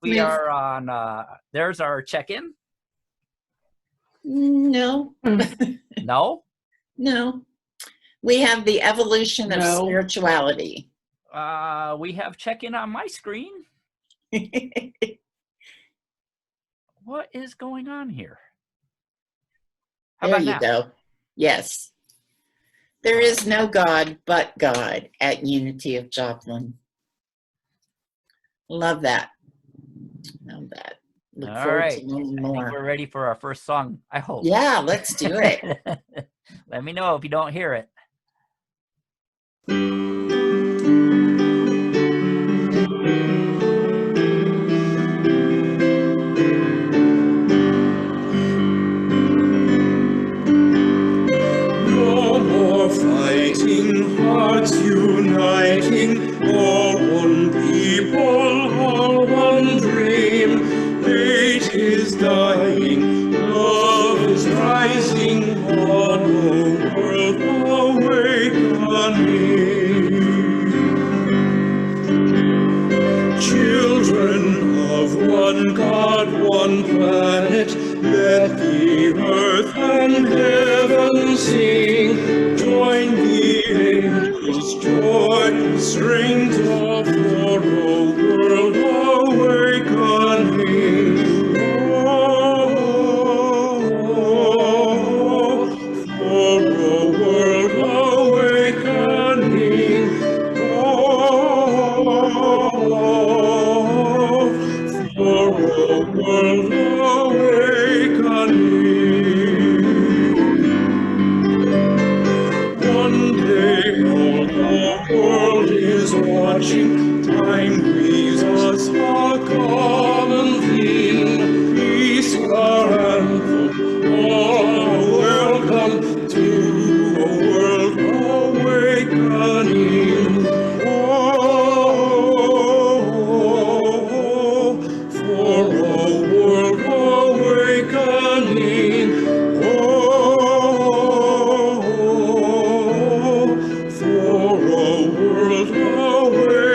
We Smith? are on, there's our check-in. No, No? no. We have the evolution of No. spirituality. We have check-in on my screen. What is going on here? How There about you now? go. Yes. There is no God but God at Unity of Joplin. Love that. Love that. Look All forward right. to learning I think more. we're ready for our first song, I hope. Yeah, let's do it. Let me know if you don't hear it. No more fighting, hearts uniting, all one people, all one dream. Hate is dying, love is rising, all the world awakening. Children of one God, one planet, let the earth and heaven sing. Join the angels, join strength of for a world awakening. Oh, for a world awakening. For a world awakening. One day all the world is watching, time brings us a common theme. Peace our anthem, all welcome to a world awakening. For a world awakening. For a world awakening.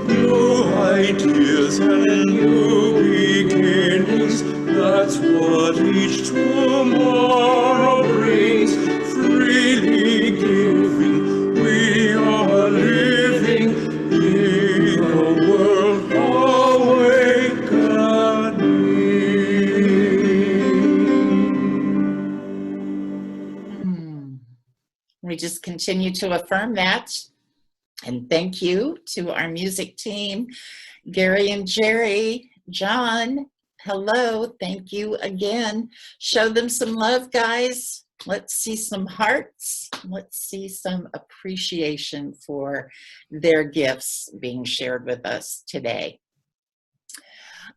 New ideas and new beginnings, that's what each tomorrow brings. Freely giving, we are living in a world awakening. We just continue to affirm that. And thank you to our music team, Gary and Jerry. John, hello. Thank you again. Show them some love, guys. Let's see some hearts. Let's see some appreciation for their gifts being shared with us today.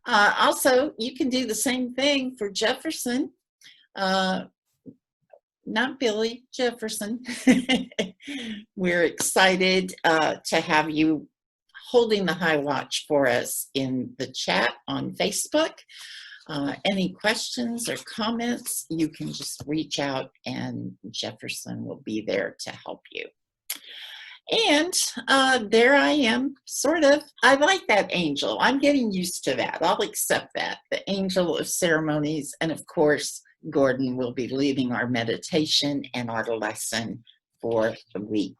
Also, you can do the same thing for Jefferson. Not Billy, Jefferson. We're excited to have you holding the high watch for us in the chat on Facebook. Any questions or comments, you can just reach out and Jefferson will be there to help you. And there I am, sort of. I like that angel. I'm getting used to that. I'll accept that. The angel of ceremonies. And of course, Gordon will be leading our meditation and our lesson for the week.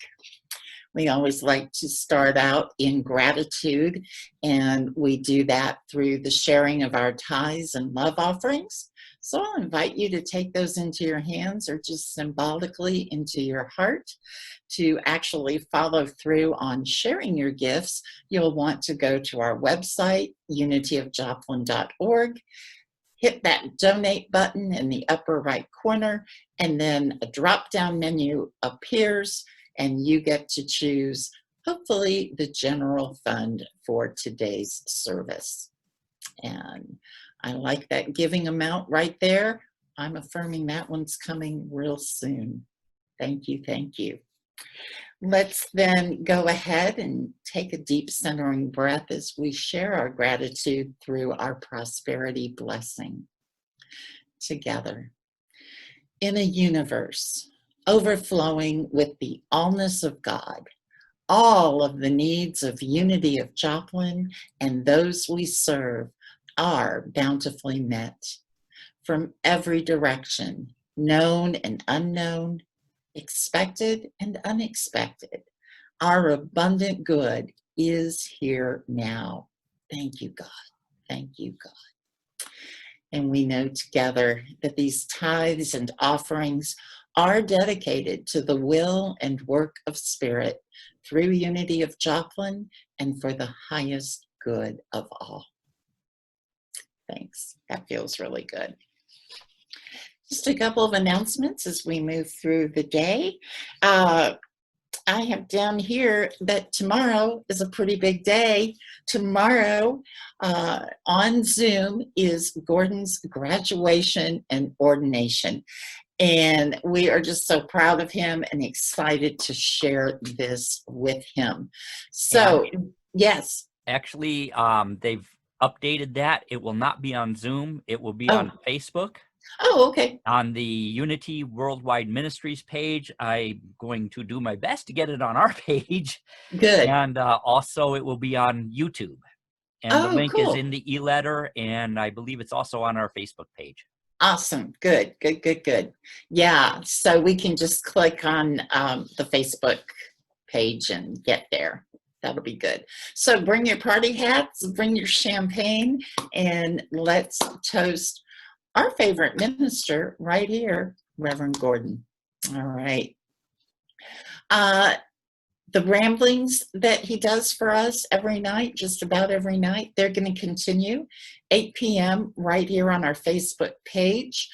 We always like to start out in gratitude, and we do that through the sharing of our tithes and love offerings. So I'll invite you to take those into your hands or just symbolically into your heart. To actually follow through on sharing your gifts, you'll want to go to our website, unityofjoplin.org, hit that donate button in the upper right corner, and then a drop-down menu appears, and you get to choose, hopefully, the general fund for today's service. And I like that giving amount right there. I'm affirming that one's coming real soon. Thank you, thank you. Let's then go ahead and take a deep centering breath as we share our gratitude through our prosperity blessing together. In a universe overflowing with the allness of God, all of the needs of Unity of Joplin and those we serve are bountifully met from every direction, known and unknown, expected and unexpected. Our abundant good is here now. Thank you, God. Thank you, God. And we know together that these tithes and offerings are dedicated to the will and work of Spirit through Unity of Joplin and for the highest good of all. Thanks. That feels really good. Just a couple of announcements as we move through the day. I have down here that tomorrow is a pretty big day. Tomorrow on Zoom is Gordon's graduation and ordination. And we are just so proud of him and excited to share this with him. So, yes. Actually, they've updated that. It will not be on Zoom. It will be on Facebook. Oh, okay. On the Unity Worldwide Ministries page. I'm going to do my best to get it on our page. Good. And also it will be on YouTube. And the link is in the e-letter, and I believe it's also on our Facebook page. Awesome. Good, good, good, good. Yeah, so we can just click on the Facebook page and get there. That'll be good. So bring your party hats, bring your champagne, and let's toast our favorite minister right here, Reverend Gordon. All right. The ramblings that he does for us every night, just about every night, they're going to continue 8 p.m. right here on our Facebook page,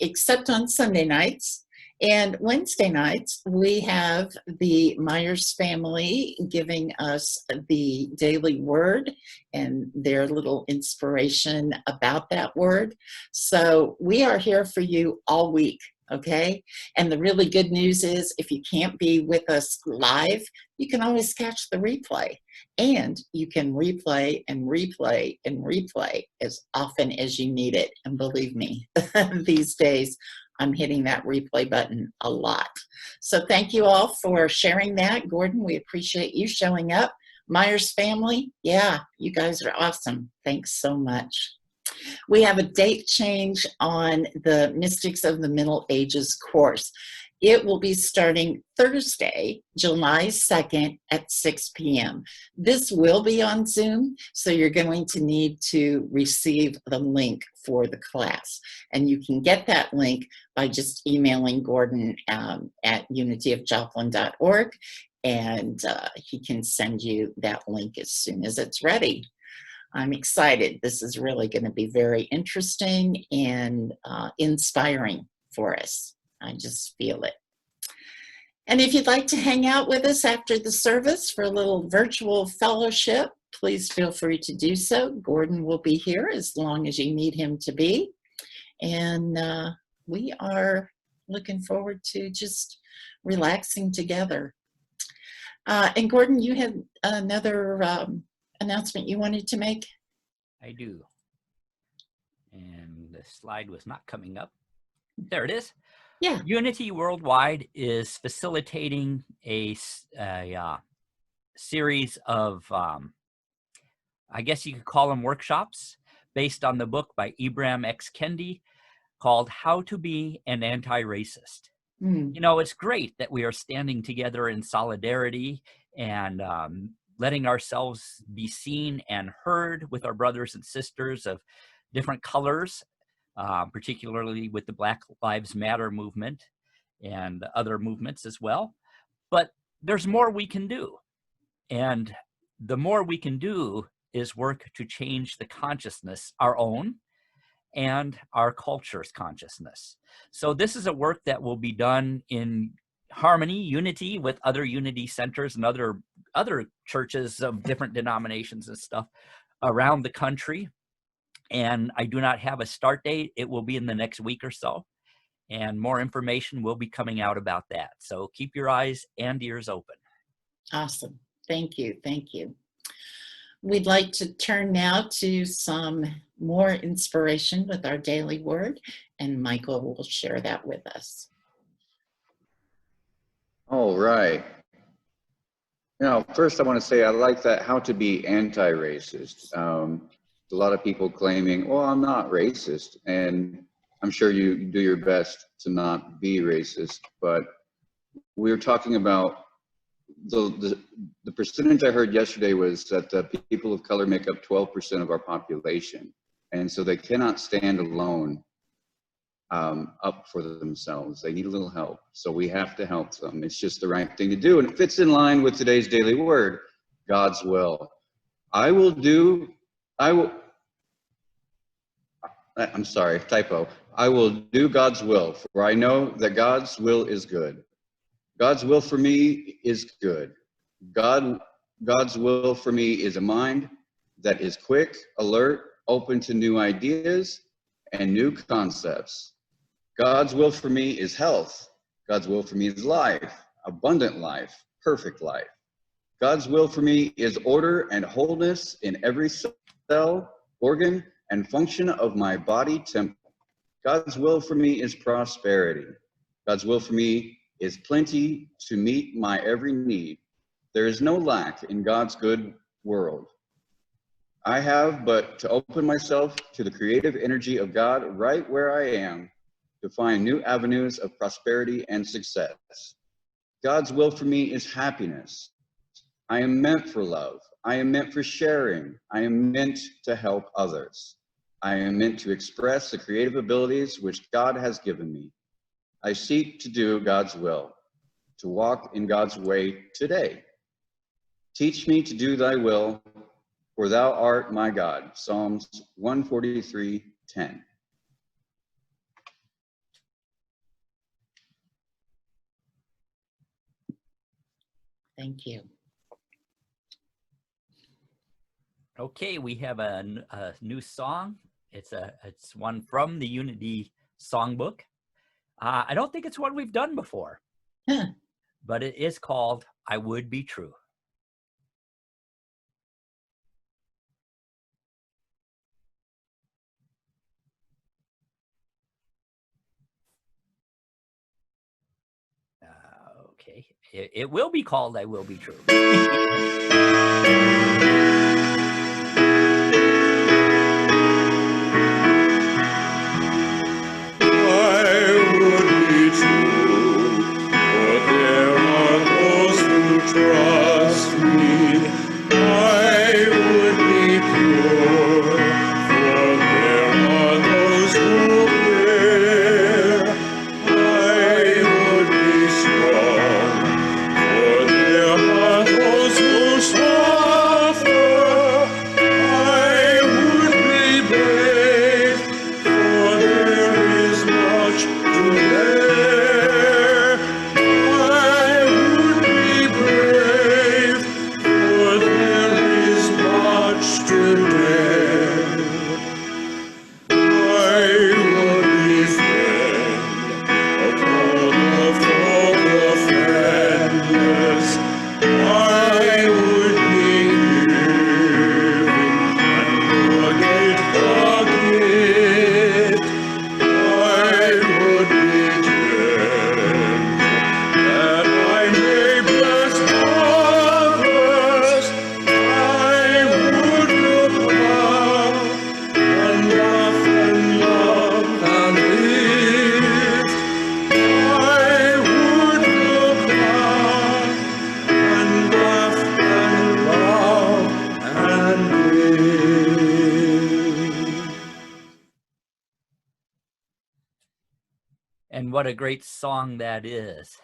except on Sunday nights. And Wednesday nights, we have the Myers family giving us the daily word and their little inspiration about that word. So we are here for you all week, okay? And the really good news is if you can't be with us live, you can always catch the replay. And you can replay and replay and replay as often as you need it. And believe me, these days, I'm hitting that replay button a lot. So thank you all for sharing that. Gordon, we appreciate you showing up. Myers family, yeah, you guys are awesome. Thanks so much. We have a date change on the Mystics of the Middle Ages course. It will be starting Thursday, July 2nd at 6 p.m. This will be on Zoom, so you're going to need to receive the link for the class. And you can get that link by just emailing Gordon at unityofjoplin.org, and he can send you that link as soon as it's ready. I'm excited. This is really going to be very interesting and inspiring for us. I just feel it. And if you'd like to hang out with us after the service for a little virtual fellowship, please feel free to do so. Gordon will be here as long as you need him to be. And we are looking forward to just relaxing together. And Gordon, you had another announcement you wanted to make? I do. And the slide was not coming up. There it is. Yeah. Unity Worldwide is facilitating a series of, I guess you could call them workshops, based on the book by Ibram X. Kendi called How to Be an Anti-Racist. You know, it's great that we are standing together in solidarity and letting ourselves be seen and heard with our brothers and sisters of different colors, particularly with the Black Lives Matter movement and other movements as well. But there's more we can do. And the more we can do is work to change the consciousness, our own and our culture's consciousness. So this is a work that will be done in harmony, unity with other unity centers and other churches of different denominations and stuff around the country. And I do not have a start date. It will be in the next week or so. And more information will be coming out about that. So keep your eyes and ears open. Awesome. Thank you. Thank you. We'd like to turn now to some more inspiration with our daily word, and Michael will share that with us. All right. Now, first I want to say I like that, how to be anti-racist. A lot of people claiming, well, I'm not racist, and I'm sure you do your best to not be racist, but we're talking about the percentage I heard yesterday was that people of color make up 12% of our population, and so they cannot stand alone up for themselves. They need a little help, so we have to help them. It's just the right thing to do, and it fits in line with today's daily word, God's will. I'm sorry, typo. I will do God's will, for I know that God's will is good. God's will for me is good. God's will for me is a mind that is quick, alert, open to new ideas and new concepts. God's will for me is health. God's will for me is life, abundant life, perfect life. God's will for me is order and wholeness in every cell, organ, and function of my body temple. God's will for me is prosperity. God's will for me is plenty to meet my every need. There is no lack in God's good world. I have but to open myself to the creative energy of God right where I am to find new avenues of prosperity and success. God's will for me is happiness. I am meant for love. I am meant for sharing. I am meant to help others. I am meant to express the creative abilities which God has given me. I seek to do God's will, to walk in God's way today. Teach me to do thy will, for thou art my God. Psalms 143:10. Thank you. Okay, we have a new song. It's one from the Unity Songbook. I don't think it's one we've done before, but it is called "I Would Be True." Okay, it will be called "I Will Be True." Trust me, I would be pure, for there are those who fear. I would be strong, for there are those who suffer. I would be brave, for there is much to bear. I would be brave, for there is much to dare. I would be friend of all the friendless. I would be giving and forget. I would be gentle, that I may bless others. I would look up and laugh and love and lift. I would look up and laugh and love and live. And what a great song that is.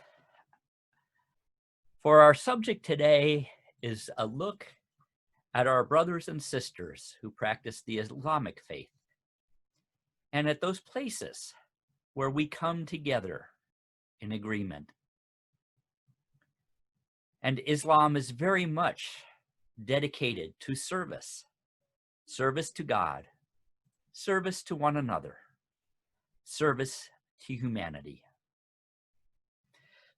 For our subject today is a look at our brothers and sisters who practice the Islamic faith, and at those places where we come together in agreement. And Islam is very much dedicated to service, service to God, service to one another, service to humanity.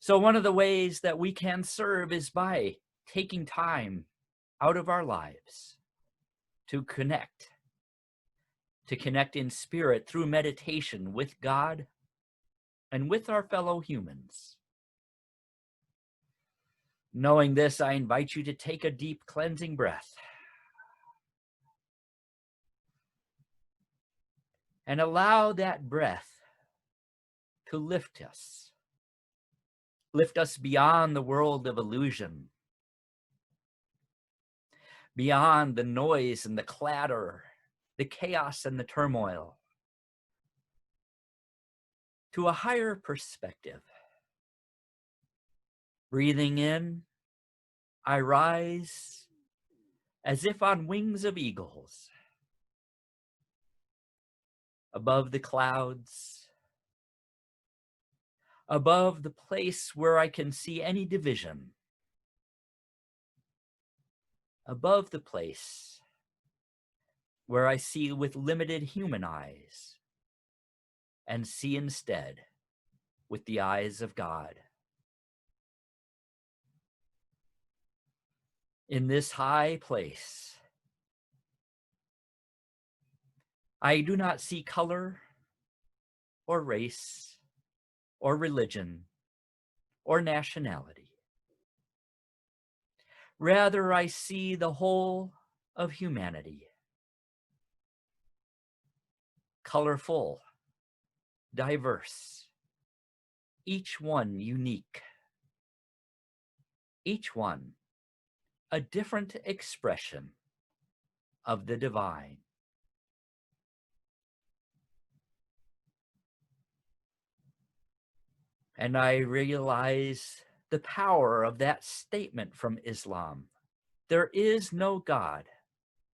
So one of the ways that we can serve is by taking time out of our lives to connect in spirit through meditation with God and with our fellow humans. Knowing this, I invite you to take a deep cleansing breath and allow that breath to lift us beyond the world of illusion, beyond the noise and the clatter, the chaos and the turmoil, to a higher perspective. Breathing in, I rise as if on wings of eagles, above the clouds, above the place where I can see any division, above the place where I see with limited human eyes and see instead with the eyes of God. In this high place, I do not see color or race or religion or nationality. Rather, I see the whole of humanity, colorful, diverse, each one unique, each one a different expression of the divine. And I realize the power of that statement from Islam. There is no God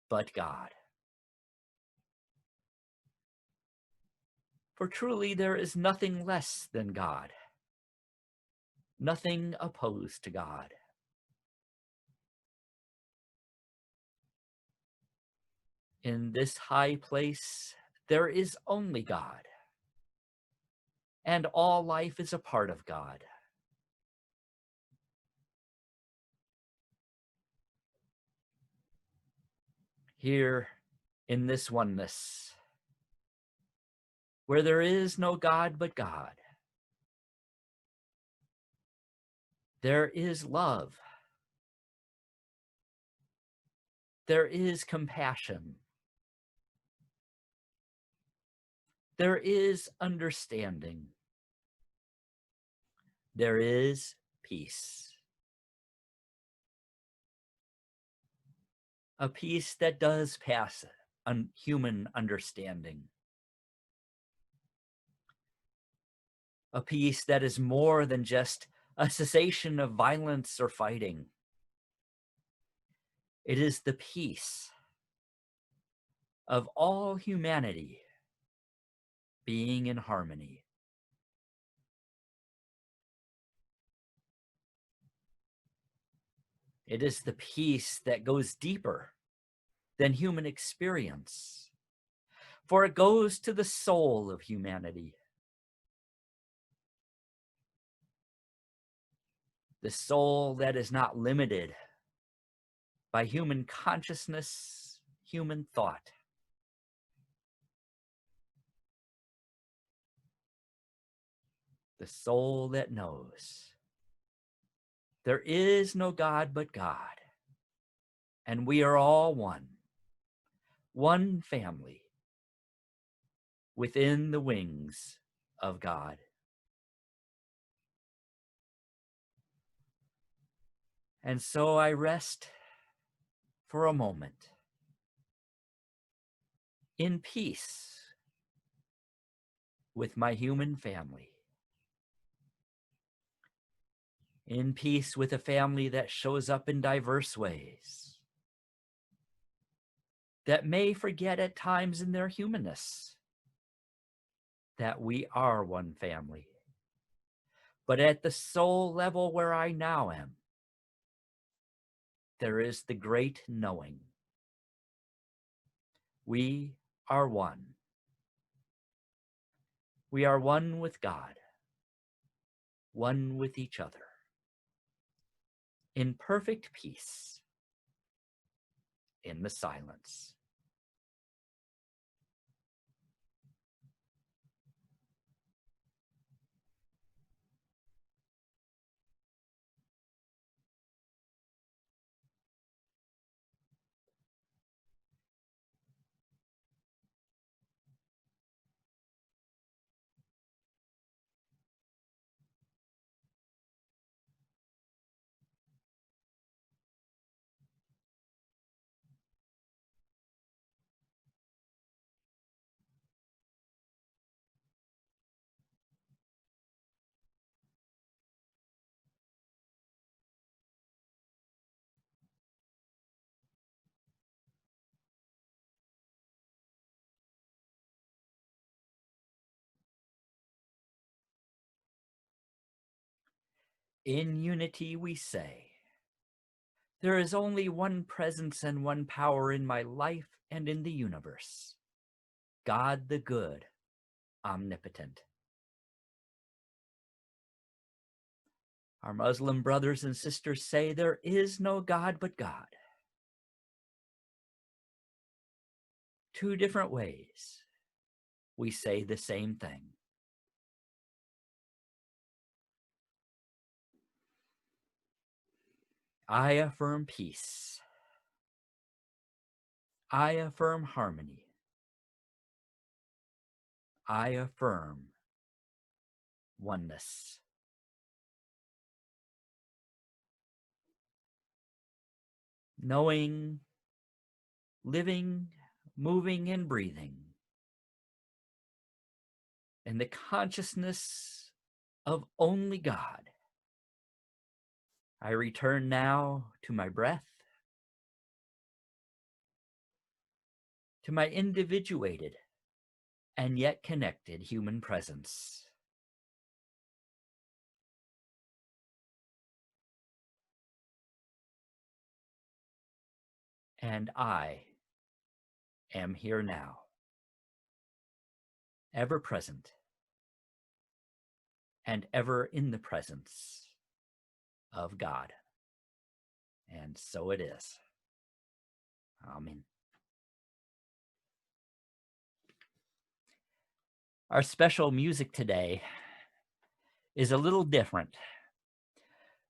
but God. For truly there is nothing less than God, nothing opposed to God. In this high place, there is only God, and all life is a part of God. Here in this oneness, where there is no God but God, there is love, there is compassion, there is understanding, there is peace. A peace that does pass human understanding. A peace that is more than just a cessation of violence or fighting. It is the peace of all humanity being in harmony. It is the peace that goes deeper than human experience, for it goes to the soul of humanity. The soul that is not limited by human consciousness, human thought. The soul that knows there is no God but God, and we are all one family within the wings of God. And so I rest for a moment in peace with my human family, in peace with a family that shows up in diverse ways, that may forget at times in their humanness that we are one family. But at the soul level where I now am, there is the great knowing. We are one. We are one with God, one with each other, in perfect peace, in the silence. In unity we say, there is only one presence and one power in my life and in the universe. God the good, omnipotent. Our Muslim brothers and sisters say there is no God but God. Two different ways, we say the same thing. I affirm peace. I affirm harmony. I affirm oneness. Knowing, living, moving, and breathing in the consciousness of only God. I return now to my breath, to my individuated and yet connected human presence. And I am here now, ever present and ever in the presence of God. And so it is. Amen. Our special music today is a little different.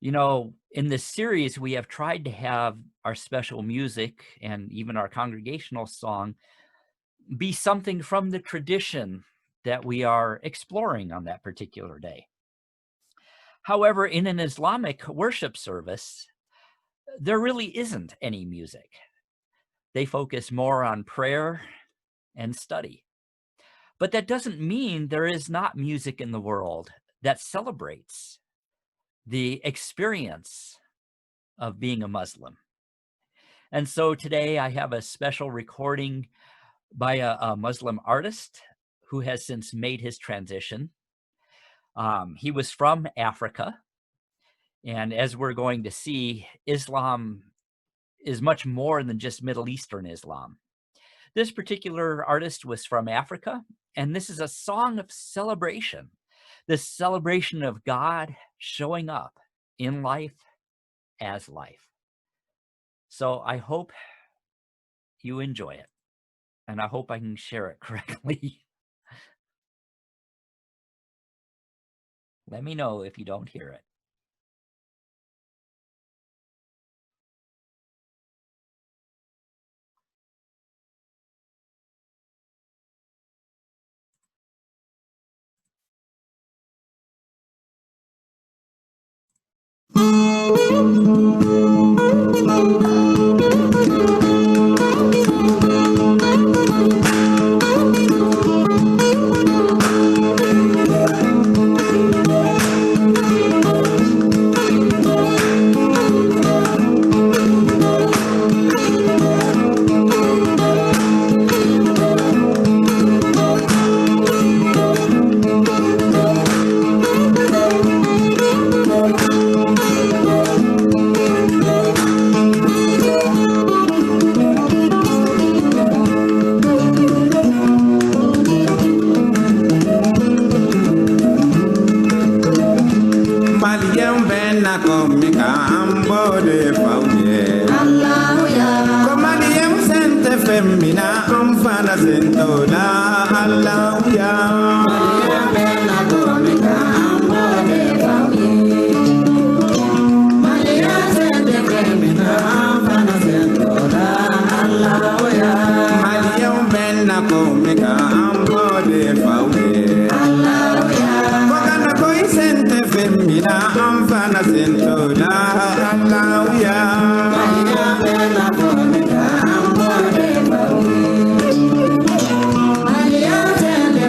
You know, in this series, we have tried to have our special music and even our congregational song be something from the tradition that we are exploring on that particular day. However, in an Islamic worship service, there really isn't any music. They focus more on prayer and study. But that doesn't mean there is not music in the world that celebrates the experience of being a Muslim. And so today I have a special recording by a Muslim artist who has since made his transition. He was from Africa. And as we're going to see, Islam is much more than just Middle Eastern Islam. This particular artist was from Africa, and this is a song of celebration, the celebration of God showing up in life as life. So I hope you enjoy it, and I hope I can share it correctly. Let me know if you don't hear it.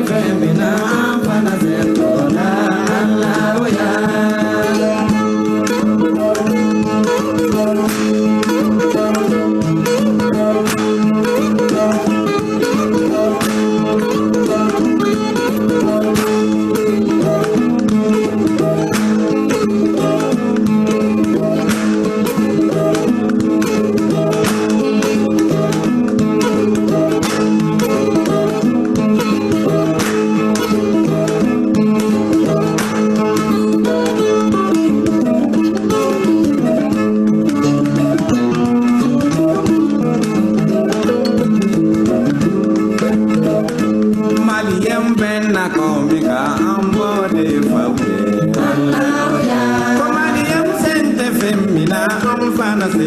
Friend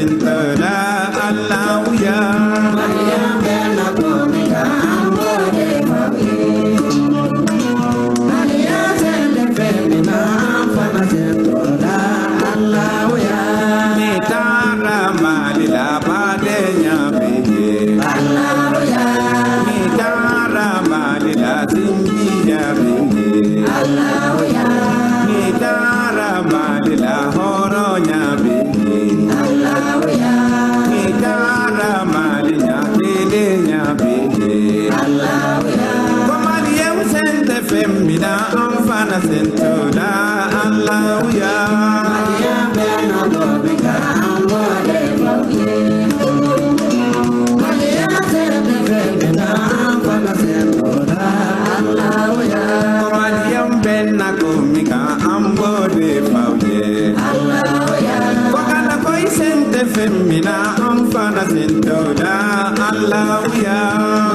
sentola Allahuya. Maria bella comica amore mawye. Maria tende femina fana sentola Allahuya. Nitara malila badenya beye. Allahuya. Nitara malila simbiya beye. Allahuya. Nitara malila horonya beye. Allahuya. Nitara malila kedenya beye. Allahuya. Komaliyem sente femina amfana sentola Allahuya. Maria bena dobika amwale mawye. Maria sente femina amfana sentola Allahuya. Komaliyem bena komika ambode mawye. Allahuya. Kokana koi sente femina amfana sentola Allahuya.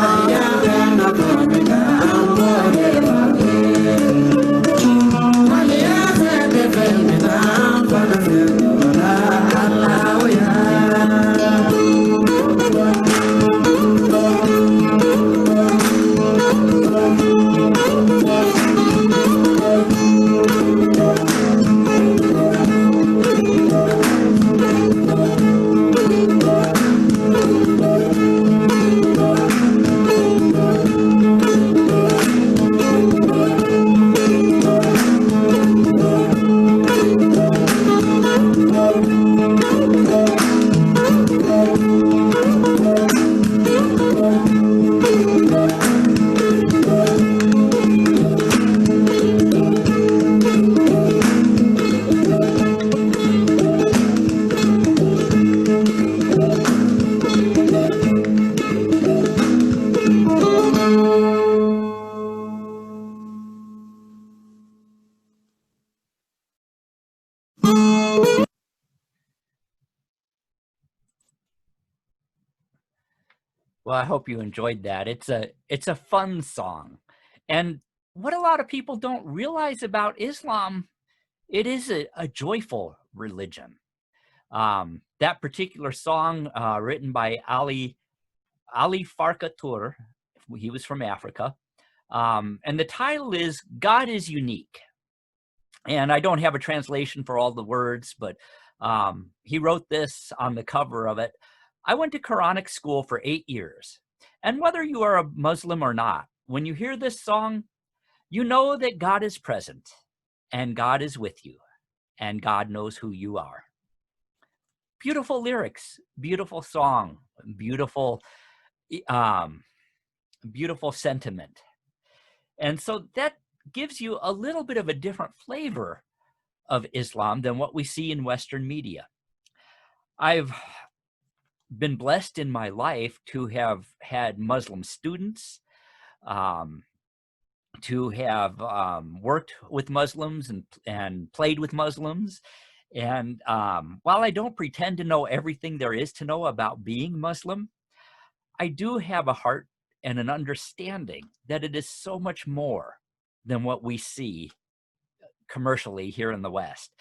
Maria bena komika ambode mawye. Maria sente femina amfana sentola Allahuya. Well, I hope you enjoyed that. It's a fun song. And what a lot of people don't realize about Islam, it is a joyful religion. That particular song, written by Ali Farka Tur, he was from Africa, and the title is God is Unique. And I don't have a translation for all the words, but he wrote this on the cover of it. I went to Quranic school for 8 years. And whether you are a Muslim or not, when you hear this song, you know that God is present and God is with you and God knows who you are. Beautiful lyrics, beautiful song, beautiful sentiment. And so that gives you a little bit of a different flavor of Islam than what we see in Western media. I've been blessed in my life to have had Muslim students, to have worked with Muslims and played with Muslims. And while I don't pretend to know everything there is to know about being Muslim, I do have a heart and an understanding that it is so much more than what we see commercially here in the West.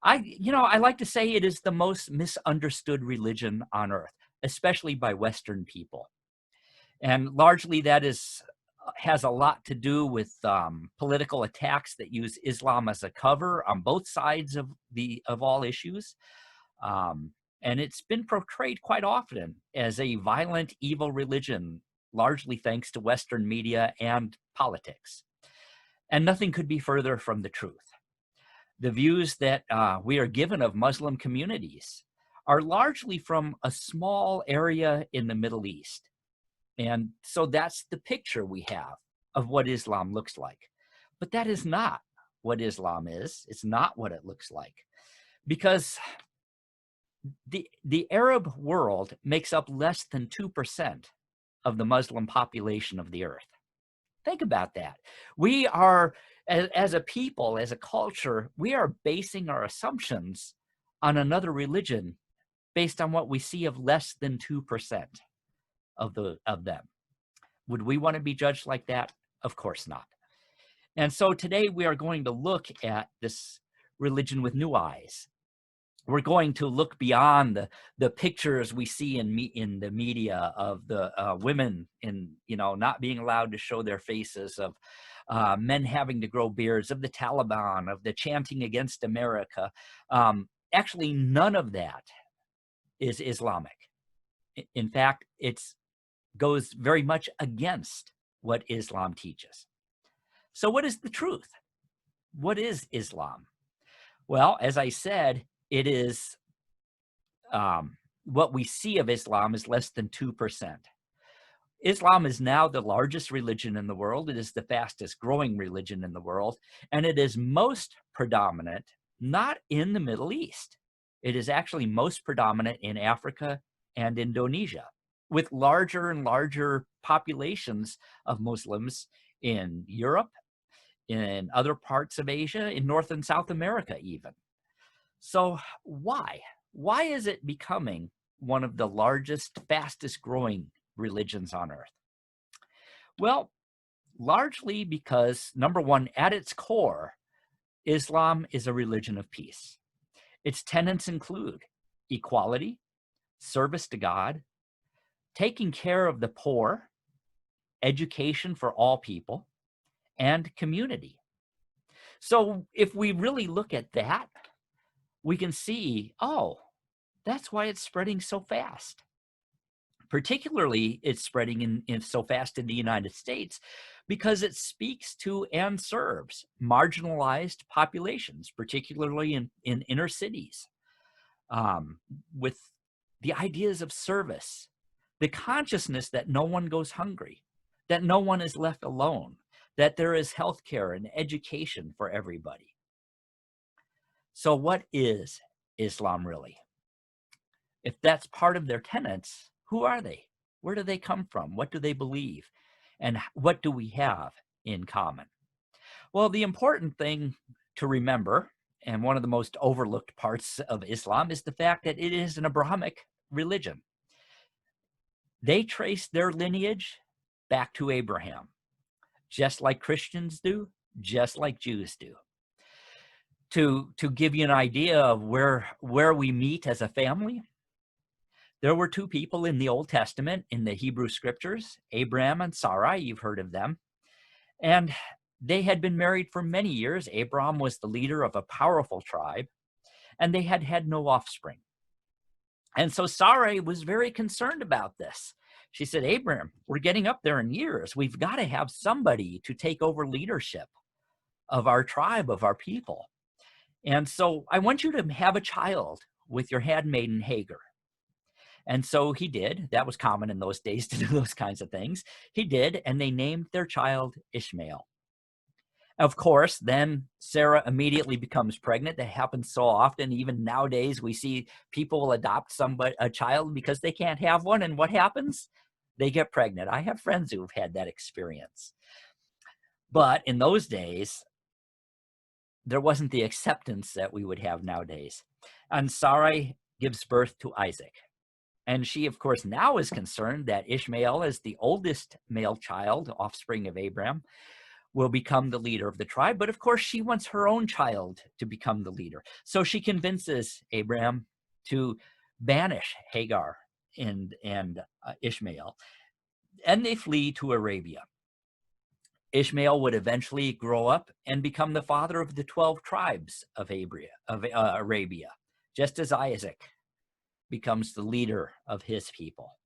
I like to say it is the most misunderstood religion on earth, especially by Western people. And largely that has a lot to do with political attacks that use Islam as a cover on both sides of all issues. And it's been portrayed quite often as a violent, evil religion, largely thanks to Western media and politics. And nothing could be further from the truth. The views that we are given of Muslim communities are largely from a small area in the Middle East. And so that's the picture we have of what Islam looks like. But that is not what Islam is. It's not what it looks like. Because the Arab world makes up less than 2% of the Muslim population of the earth. Think about that. We are, as a people, as a culture, we are basing our assumptions on another religion based on what we see of less than 2% of them. Would we want to be judged like that? Of course not. And so today we are going to look at this religion with new eyes. we're going to look beyond the pictures we see in the media of the women not being allowed to show their faces, of men having to grow beards, of the Taliban, of the chanting against America. Actually, none of that is Islamic. In fact, it goes very much against what Islam teaches. So what is the truth? What is Islam? Well, as I said, it is what we see of Islam is less than 2%. Islam is now the largest religion in the world. It is the fastest growing religion in the world, and it is most predominant not in the Middle East. It is actually most predominant in Africa and Indonesia, with larger and larger populations of Muslims in Europe, in other parts of Asia, in North and South America even. So why? Why is it becoming one of the largest, fastest growing religions on earth? Well, largely because, number one, at its core, Islam is a religion of peace. Its tenets include equality, service to God, taking care of the poor, education for all people, and community. So if we really look at that, we can see, oh, that's why it's spreading so fast. Particularly, it's spreading in so fast in the United States because it speaks to and serves marginalized populations, particularly in inner cities, with the ideas of service, the consciousness that no one goes hungry, that no one is left alone, that there is healthcare and education for everybody. So what is Islam really? If that's part of their tenets, who are they? Where do they come from? What do they believe? And what do we have in common? Well, the important thing to remember, and one of the most overlooked parts of Islam, is the fact that it is an Abrahamic religion. They trace their lineage back to Abraham, just like Christians do, just like Jews do. To give you an idea of where we meet as a family, there were two people in the Old Testament, in the Hebrew scriptures, Abraham and Sarai. You've heard of them. And they had been married for many years. Abraham was the leader of a powerful tribe, and they had had no offspring. And so Sarai was very concerned about this. She said, Abraham, we're getting up there in years. We've got to have somebody to take over leadership of our tribe, of our people. And so I want you to have a child with your handmaiden Hagar. And so he did. That was common in those days to do those kinds of things. He did, and they named their child Ishmael. Of course, then Sarah immediately becomes pregnant. That happens so often. Even nowadays, we see people will adopt a child because they can't have one. And what happens? They get pregnant. I have friends who've had that experience. But in those days, there wasn't the acceptance that we would have nowadays. And Sarai gives birth to Isaac. And she, of course, now is concerned that Ishmael, as the oldest male child, offspring of Abraham, will become the leader of the tribe. But of course, she wants her own child to become the leader. So she convinces Abraham to banish Hagar and Ishmael, and they flee to Arabia. Ishmael would eventually grow up and become the father of the 12 tribes of Arabia, just as Isaac becomes the leader of his people.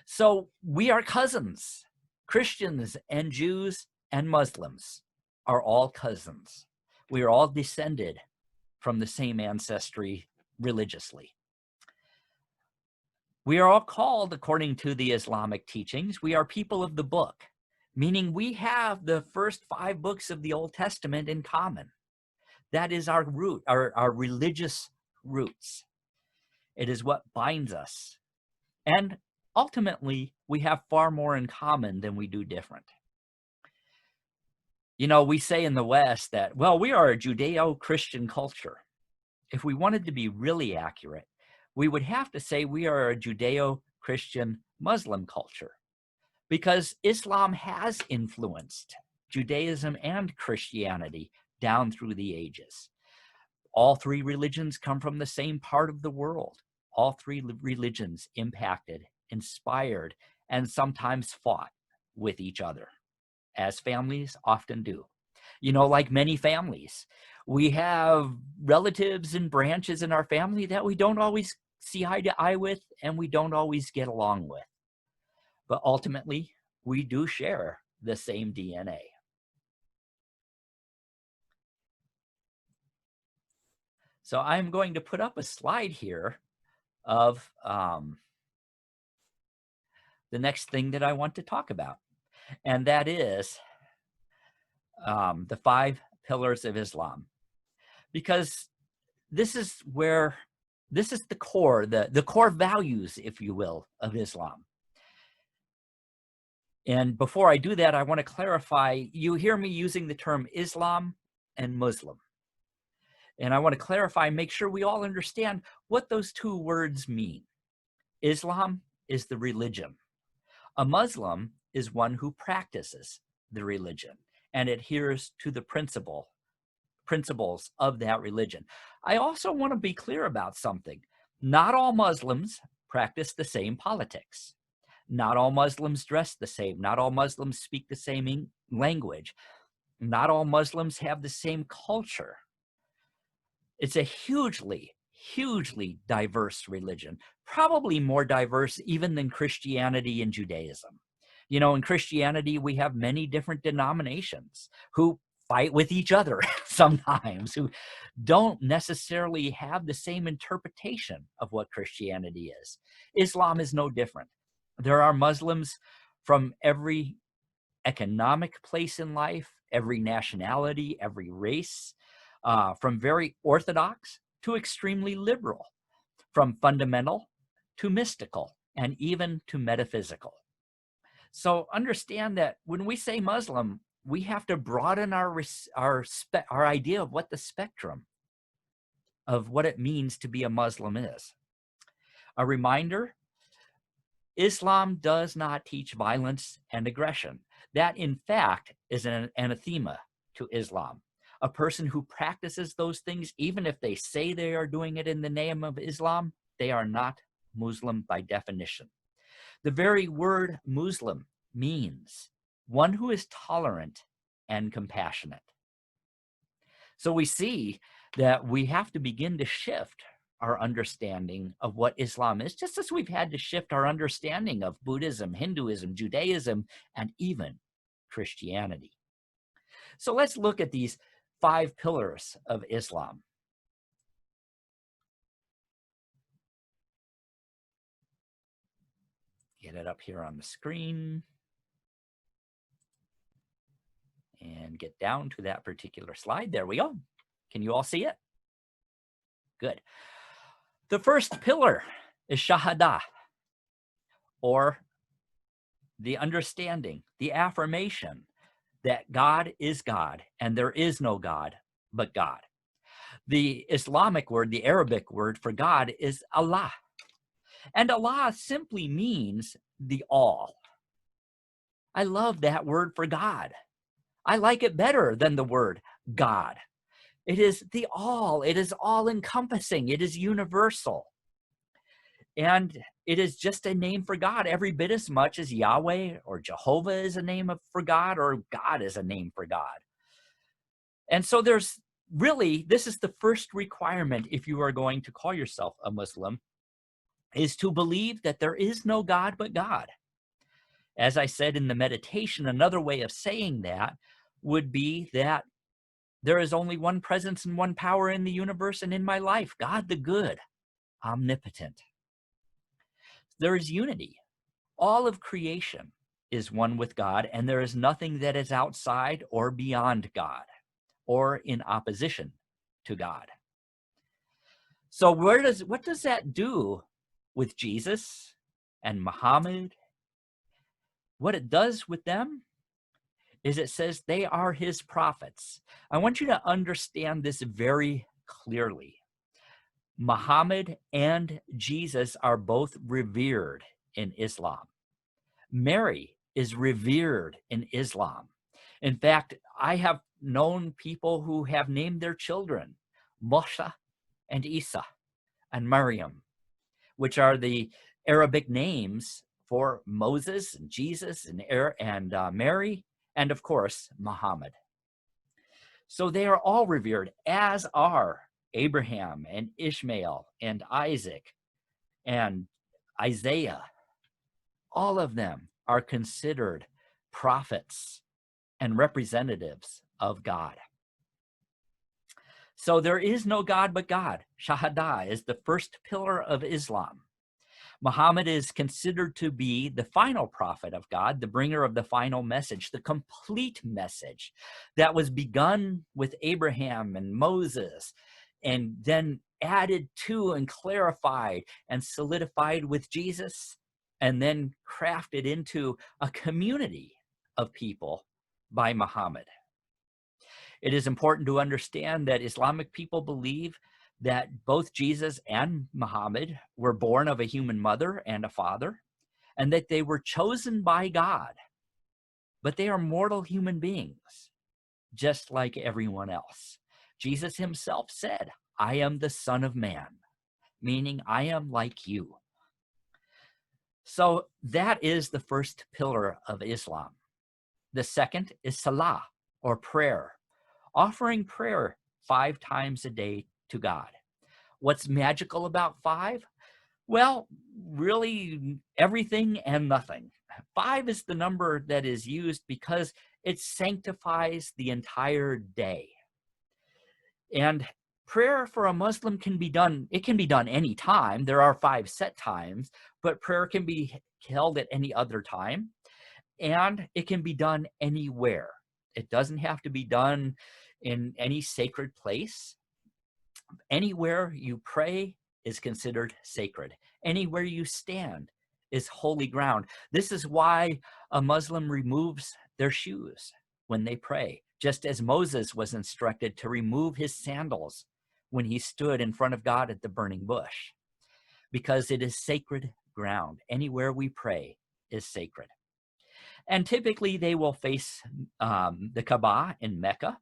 So we are cousins. Christians and Jews and Muslims are all cousins. We are all descended from the same ancestry religiously. We are all called, according to the Islamic teachings, we are people of the book, meaning we have the first 5 books of the Old Testament in common. That is our root, our religious roots. It is what binds us. And ultimately, we have far more in common than we do different. You know, we say in the West that, well, we are a Judeo-Christian culture. If we wanted to be really accurate, we would have to say we are a Judeo-Christian Muslim culture, because Islam has influenced Judaism and Christianity down through the ages. All three religions come from the same part of the world. All three religions impacted, inspired, and sometimes fought with each other, as families often do. You know, like many families, we have relatives and branches in our family that we don't always see eye to eye with and we don't always get along with. But ultimately, we do share the same DNA. So I'm going to put up a slide here of the next thing that I want to talk about, and that is the 5 pillars of Islam, because this is the core, the core values, if you will, of Islam. And before I do that, I want to clarify, you hear me using the term Islam and Muslim. And I want to clarify, make sure we all understand what those two words mean. Islam is the religion. A Muslim is one who practices the religion and adheres to the principles of that religion. I also want to be clear about something. Not all Muslims practice the same politics. Not all Muslims dress the same. Not all Muslims speak the same language. Not all Muslims have the same culture. It's a hugely, hugely diverse religion, probably more diverse even than Christianity and Judaism. You know, in Christianity, we have many different denominations who fight with each other sometimes, who don't necessarily have the same interpretation of what Christianity is. Islam is no different. There are Muslims from every economic place in life, every nationality, every race, from very orthodox to extremely liberal, from fundamental to mystical, and even to metaphysical. So understand that when we say Muslim, we have to broaden our idea of what the spectrum of what it means to be a Muslim is. A reminder, Islam does not teach violence and aggression. That, in fact, is an anathema to Islam. A person who practices those things, even if they say they are doing it in the name of Islam, they are not Muslim by definition. The very word Muslim means one who is tolerant and compassionate. So we see that we have to begin to shift our understanding of what Islam is, just as we've had to shift our understanding of Buddhism, Hinduism, Judaism, and even Christianity. So let's look at these 5 pillars of Islam. Get it up here on the screen and get down to that particular slide. There we go. Can you all see it? Good. The first pillar is Shahada, or the understanding, the affirmation that God is God and there is no God but God. The Islamic word, the Arabic word for God is Allah. And Allah simply means the all. I love that word for God. I like it better than the word God. It is the all. It is all-encompassing. It is universal. And it is just a name for God every bit as much as Yahweh or Jehovah is a name for God, or God is a name for God. And so there's really, this is the first requirement if you are going to call yourself a Muslim, is to believe that there is no God but God. As I said in the meditation, another way of saying that would be that there is only one presence and one power in the universe and in my life, God the good, omnipotent. There is unity. All of creation is one with God, and there is nothing that is outside or beyond God or in opposition to God. So what does that do with Jesus and Muhammad? What it does with them is it says they are his prophets. I want you to understand this very clearly. Muhammad and Jesus are both revered in Islam. Mary is revered in Islam. In fact, I have known people who have named their children Moshe and Isa and Maryam, which are the Arabic names for Moses and Jesus and Mary, and of course, Muhammad. So they are all revered, as are Abraham and Ishmael and Isaac and Isaiah. All of them are considered prophets and representatives of God. So there is no God but God. Shahada is the first pillar of Islam. Muhammad is considered to be the final prophet of God, the bringer of the final message, the complete message that was begun with Abraham and Moses, and then added to and clarified and solidified with Jesus, and then crafted into a community of people by Muhammad. It is important to understand that Islamic people believe that both Jesus and Muhammad were born of a human mother and a father, and that they were chosen by God, but they are mortal human beings, just like everyone else. Jesus himself said, "I am the Son of Man," meaning I am like you. So that is the first pillar of Islam. The second is salah, or prayer, offering prayer 5 times a day to God. What's magical about 5? Well, really everything and nothing. 5 is the number that is used because it sanctifies the entire day. And prayer for a Muslim can be done, it can be done any time. There are 5 set times, but prayer can be held at any other time, and it can be done anywhere. It doesn't have to be done in any sacred place. Anywhere you pray is considered sacred. Anywhere you stand is holy ground. This is why a Muslim removes their shoes when they pray, just as Moses was instructed to remove his sandals when he stood in front of God at the burning bush, because it is sacred ground. Anywhere we pray is sacred. And typically they will face the Kaaba in Mecca,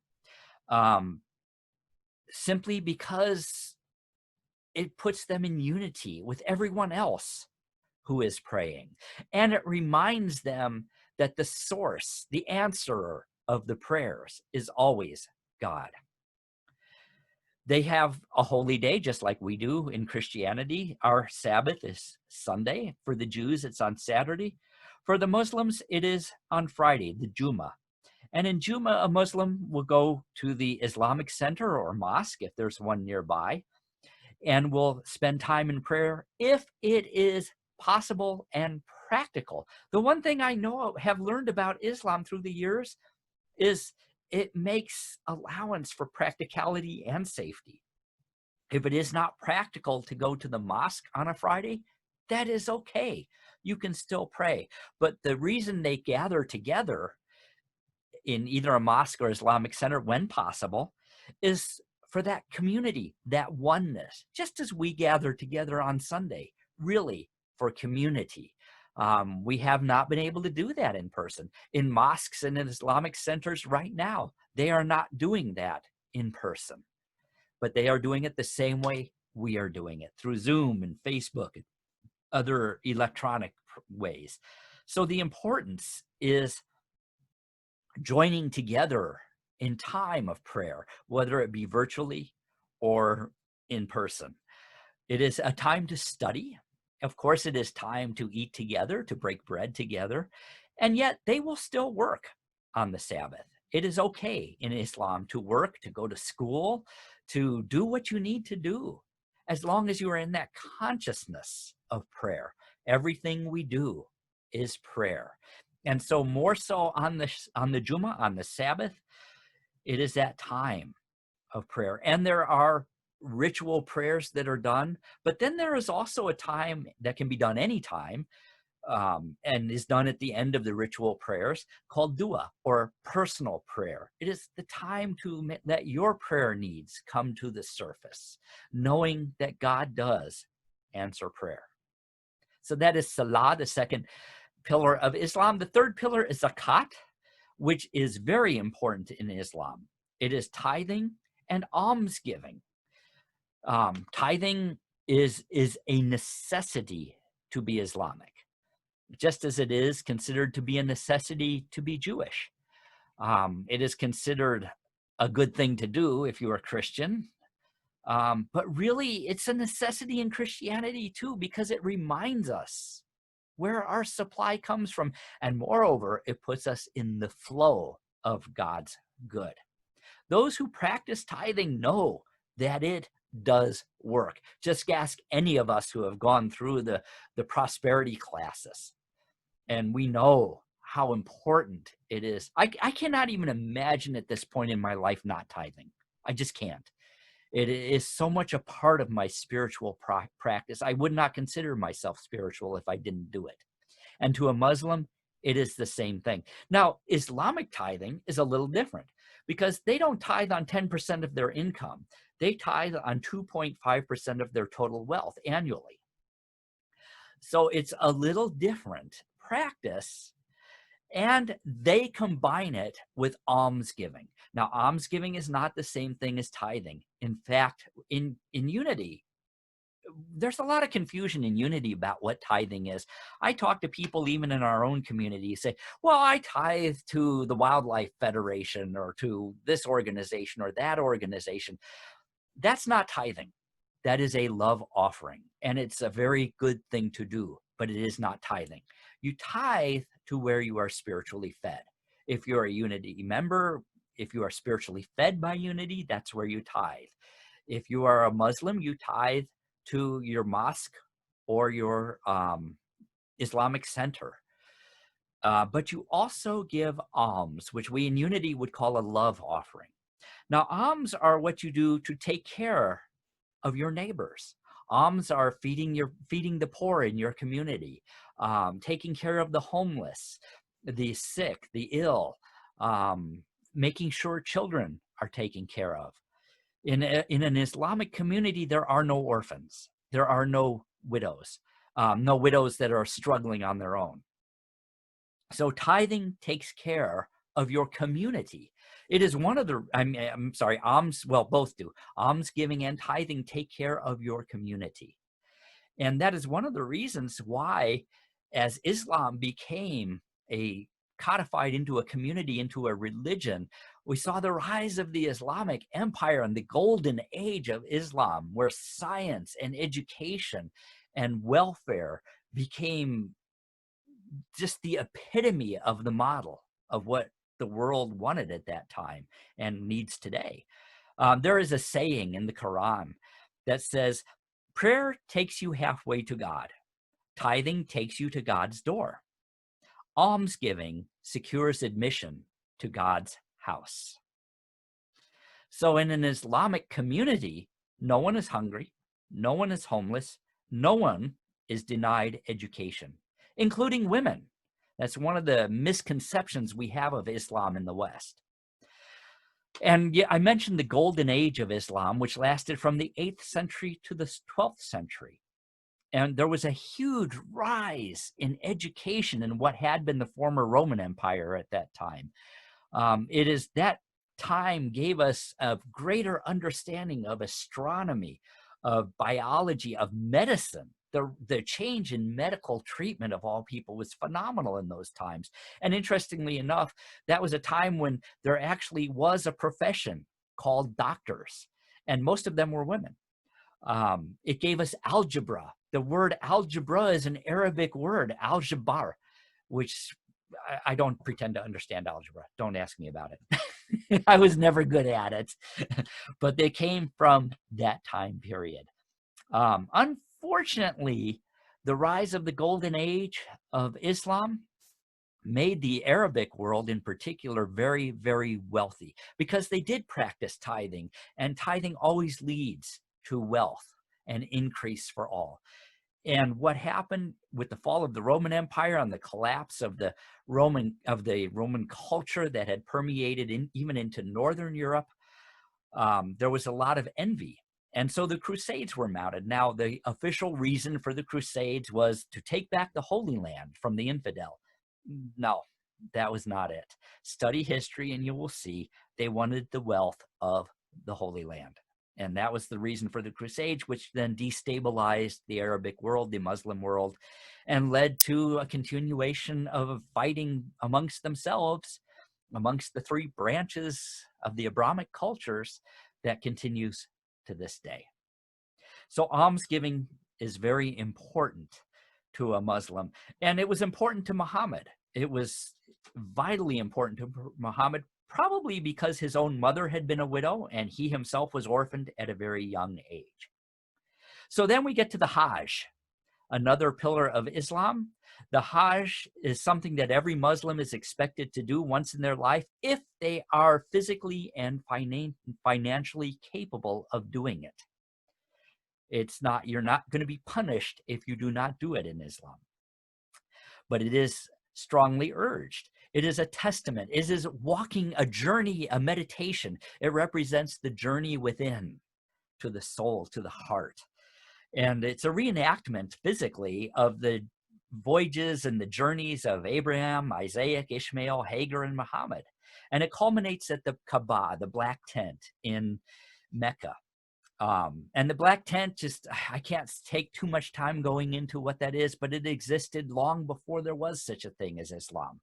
simply because it puts them in unity with everyone else who is praying. And it reminds them that the source, the answerer of the prayers, is always God. They have a holy day just like we do in Christianity. Our Sabbath is Sunday. For the Jews, it's on Saturday. For the Muslims, it is on Friday, the Jummah. And in Jummah, a Muslim will go to the Islamic center or mosque, if there's one nearby, and will spend time in prayer if it is possible and practical. The one thing I have learned about Islam through the years is it makes allowance for practicality and safety. If it is not practical to go to the mosque on a Friday, that is okay. You can still pray. But the reason they gather together in either a mosque or Islamic center when possible is for that community, that oneness, just as we gather together on Sunday, really for community. We have not been able to do that in person. In mosques and in Islamic centers right now, they are not doing that in person, but they are doing it the same way we are doing it, through Zoom and Facebook and other electronic ways. So the importance is joining together in time of prayer, whether it be virtually or in person. It is a time to study. Of course, it is time to eat together, to break bread together, and yet they will still work on the Sabbath. It is okay in Islam to work, to go to school, to do what you need to do, as long as you are in that consciousness of prayer. Everything we do is prayer. And so more so on the Jummah, on the Sabbath, it is that time of prayer. And there are ritual prayers that are done, but then there is also a time that can be done anytime, and is done at the end of the ritual prayers, called dua, or personal prayer. It is the time to let your prayer needs come to the surface, knowing that God does answer prayer. So that is salah, the second pillar of Islam. The third pillar is zakat, which is very important in Islam. It is tithing and almsgiving. Tithing is a necessity to be Islamic, just as it is considered to be a necessity to be Jewish. It is considered a good thing to do if you are Christian. But really, it's a necessity in Christianity too, because it reminds us where our supply comes from. And moreover, it puts us in the flow of God's good. Those who practice tithing know that it does work. Just ask any of us who have gone through the prosperity classes, and we know how important it is. I cannot even imagine at this point in my life not tithing. I just can't. It is so much a part of my spiritual practice. I would not consider myself spiritual if I didn't do it. And to a Muslim, it is the same thing. Now, Islamic tithing is a little different because they don't tithe on 10% of their income. They tithe on 2.5% of their total wealth annually. So it's a little different practice, and they combine it with almsgiving. Now, almsgiving is not the same thing as tithing. In fact, in unity, there's a lot of confusion in unity about what tithing is. I talk to people even in our own community say, well, I tithe to the Wildlife Federation or to this organization or that organization. That's not tithing. That is a love offering, and it's a very good thing to do, but it is not tithing. You tithe to where you are spiritually fed. If you're a unity member, if you are spiritually fed by unity, that's where you tithe. If you are a Muslim, you tithe to your mosque or your Islamic center. But you also give alms, which we in unity would call a love offering. Now, alms are what you do to take care of your neighbors. Alms are feeding the poor in your community, taking care of the homeless, the sick, the ill, making sure children are taken care of. In an Islamic community, there are no orphans. There are no widows that are struggling on their own. So tithing takes care of your community. It is one of the, I'm sorry, alms, well, both do. Almsgiving and tithing take care of your community. And that is one of the reasons why, as Islam became codified into a community, into a religion, we saw the rise of the Islamic Empire and the golden age of Islam, where science and education and welfare became just the epitome of the model of what the world wanted at that time and needs today. There is a saying in the Quran that says, prayer takes you halfway to God. Tithing takes you to God's door. Almsgiving secures admission to God's house. So in an Islamic community, no one is hungry, no one is homeless, no one is denied education, including women. That's one of the misconceptions we have of Islam in the West. And yeah, I mentioned the golden age of Islam, which lasted from the 8th century to the 12th century. And there was a huge rise in education in what had been the former Roman Empire at that time. It is that time gave us a greater understanding of astronomy, of biology, of medicine. The change in medical treatment of all people was phenomenal in those times. And interestingly enough, that was a time when there actually was a profession called doctors, and most of them were women. It gave us algebra. The word algebra is an Arabic word, al-jabar, which I don't pretend to understand algebra. Don't ask me about it. I was never good at it, but they came from that time period. Unfortunately, the rise of the golden age of Islam made the Arabic world in particular very, very wealthy because they did practice tithing, and tithing always leads to wealth and increase for all. And what happened with the fall of the Roman Empire and the collapse of the Roman culture that had permeated even into Northern Europe, there was a lot of envy. And so the Crusades were mounted. Now, the official reason for the Crusades was to take back the Holy Land from the infidel. No, that was not it. Study history and you will see they wanted the wealth of the Holy Land. And that was the reason for the Crusades, which then destabilized the Arabic world, the Muslim world, and led to a continuation of fighting amongst themselves, amongst the three branches of the Abrahamic cultures that continues to this day. So almsgiving is very important to a Muslim, and it was important to Muhammad. It was vitally important to Muhammad, probably because his own mother had been a widow and he himself was orphaned at a very young age. So then we get to the Hajj, another pillar of Islam. The Hajj is something that every Muslim is expected to do once in their life if they are physically and financially capable of doing it. You're not going to be punished if you do not do it in Islam. But it is strongly urged. It is a testament. It is walking a journey, a meditation. It represents the journey within, to the soul, to the heart. And it's a reenactment physically of the voyages and the journeys of Abraham, Isaac, Ishmael, Hagar, and Muhammad. And it culminates at the Kaaba, the black tent in Mecca. And the black tent, I can't take too much time going into what that is, but it existed long before there was such a thing as Islam.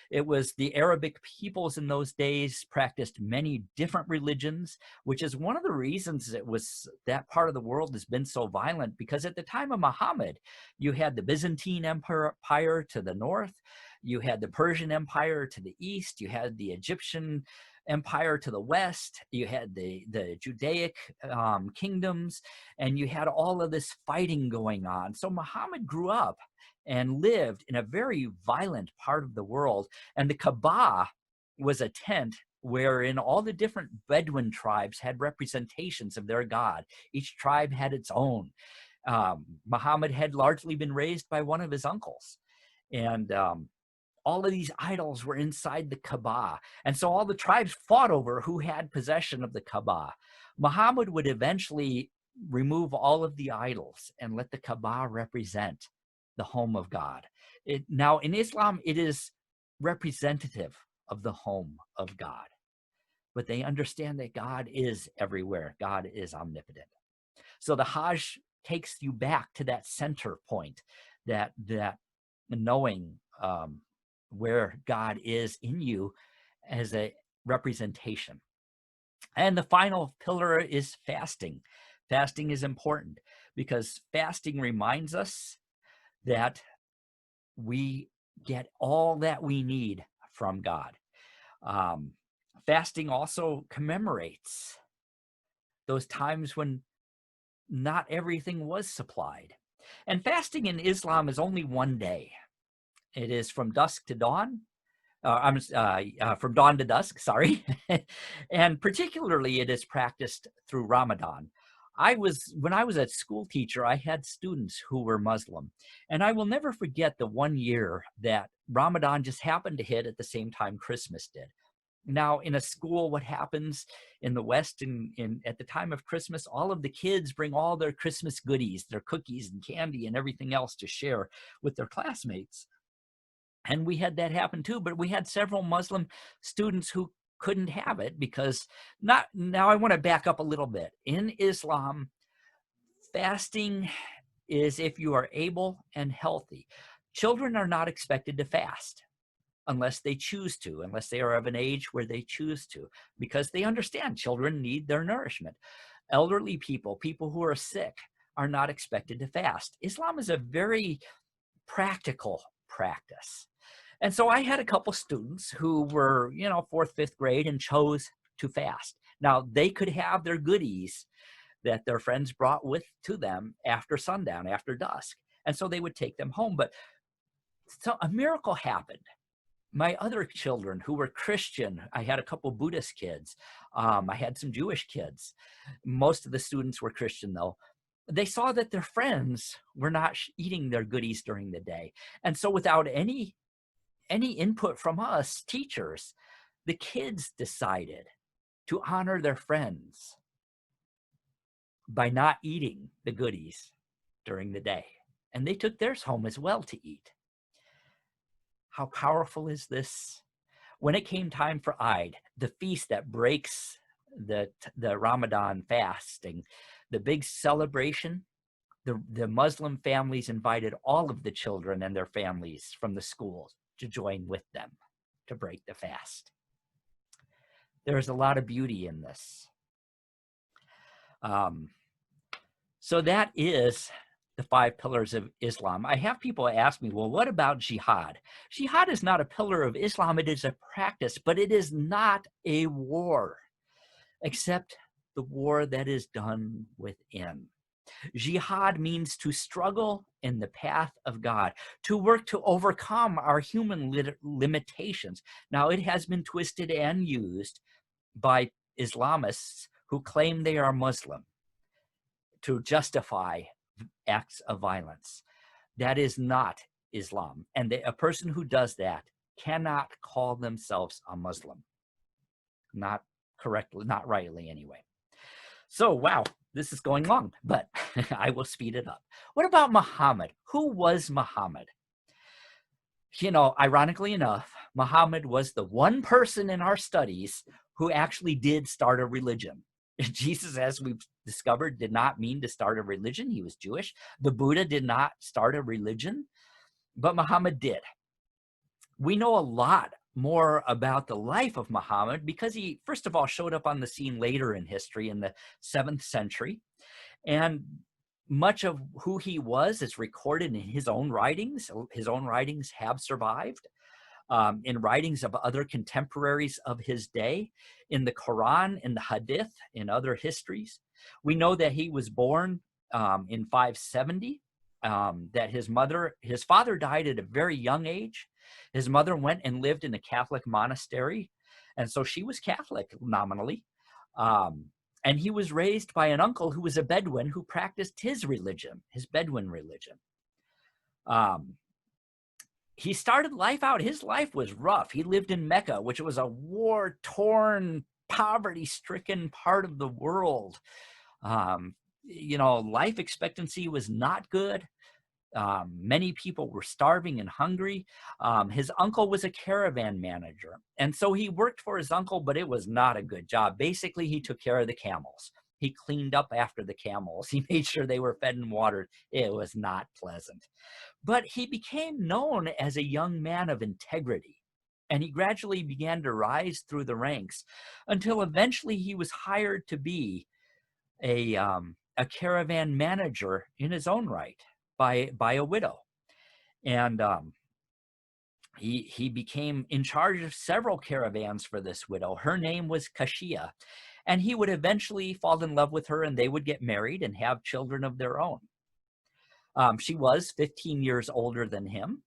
It was the Arabic peoples in those days practiced many different religions, which is one of the reasons that part of the world has been so violent, because at the time of Muhammad, you had the Byzantine Empire to the north, you had the Persian Empire to the east, you had the Egyptian Empire to the west, you had the Judaic kingdoms, and you had all of this fighting going on. So Muhammad grew up and lived in a very violent part of the world. And the Kaaba was a tent wherein all the different Bedouin tribes had representations of their god. Each tribe had its own. Muhammad had largely been raised by one of his uncles. And all of these idols were inside the Kaaba. And so all the tribes fought over who had possession of the Kaaba. Muhammad would eventually remove all of the idols and let the Kaaba represent the home of God. Now, in Islam, it is representative of the home of God. But they understand that God is everywhere. God is omnipotent. So the Hajj takes you back to that center point, that knowing where God is in you as a representation. And the final pillar is fasting. Fasting is important because fasting reminds us that we get all that we need from God. Fasting also commemorates those times when not everything was supplied. And fasting in Islam is only one day. It is from dusk to dawn. From dawn to dusk, sorry. And particularly it is practiced through Ramadan. When I was a school teacher, I had students who were Muslim. And I will never forget the one year that Ramadan just happened to hit at the same time Christmas did. Now, in a school, what happens in the West at the time of Christmas, all of the kids bring all their Christmas goodies, their cookies and candy and everything else to share with their classmates. And we had that happen too, but we had several Muslim students who couldn't have it because now I want to back up a little bit. In Islam, fasting is if you are able and healthy. Children are not expected to fast unless they choose to, unless they are of an age where they choose to, because they understand children need their nourishment. Elderly people who are sick are not expected to fast. Islam is a very practical practice. And so I had a couple students who were, 4th, 5th grade and chose to fast. Now, they could have their goodies that their friends brought to them after sundown, after dusk. And so they would take them home. But so a miracle happened. My other children who were Christian, I had a couple Buddhist kids. I had some Jewish kids. Most of the students were Christian, though. They saw that their friends were not eating their goodies during the day. And so without any input from us teachers, the kids decided to honor their friends by not eating the goodies during the day. And they took theirs home as well to eat. How powerful is this? When it came time for Eid, the feast that breaks the Ramadan fasting, the big celebration, the Muslim families invited all of the children and their families from the schools to join with them to break the fast. There's a lot of beauty in this. So that is the 5 pillars of Islam. I have people ask me, well, what about jihad? Jihad is not a pillar of Islam. It is a practice, but it is not a war, except the war that is done within. Jihad means to struggle in the path of God, to work to overcome our human limitations. Now, it has been twisted and used by Islamists who claim they are Muslim to justify acts of violence. That is not Islam. And a person who does that cannot call themselves a Muslim. Not correctly, not rightly anyway. So, wow, this is going long, but I will speed it up. What about Muhammad? Who was Muhammad? You know, ironically enough, Muhammad was the one person in our studies who actually did start a religion. Jesus, as we've discovered, did not mean to start a religion. He was Jewish. The Buddha did not start a religion, but Muhammad did. We know a lot more about the life of Muhammad because he, first of all, showed up on the scene later in history in the 7th century. And much of who he was is recorded in his own writings. His own writings have survived. In writings of other contemporaries of his day, in the Quran, in the Hadith, in other histories. We know that he was born in 570, that his father died at a very young age. His mother went and lived in a Catholic monastery, and so she was Catholic nominally. And he was raised by an uncle who was a Bedouin who practiced his religion, his Bedouin religion. He started life out, his life was rough. He lived in Mecca, which was a war-torn, poverty-stricken part of the world. You know, life expectancy was not good. Many people were starving and hungry. His uncle was a caravan manager. And so he worked for his uncle, but it was not a good job. Basically, he took care of the camels. He cleaned up after the camels. He made sure they were fed and watered. It was not pleasant. But he became known as a young man of integrity. And he gradually began to rise through the ranks until eventually he was hired to be a caravan manager in his own right by a widow. And he became in charge of several caravans for this widow. Her name was Kashia. And he would eventually fall in love with her, and they would get married and have children of their own. She was 15 years older than him,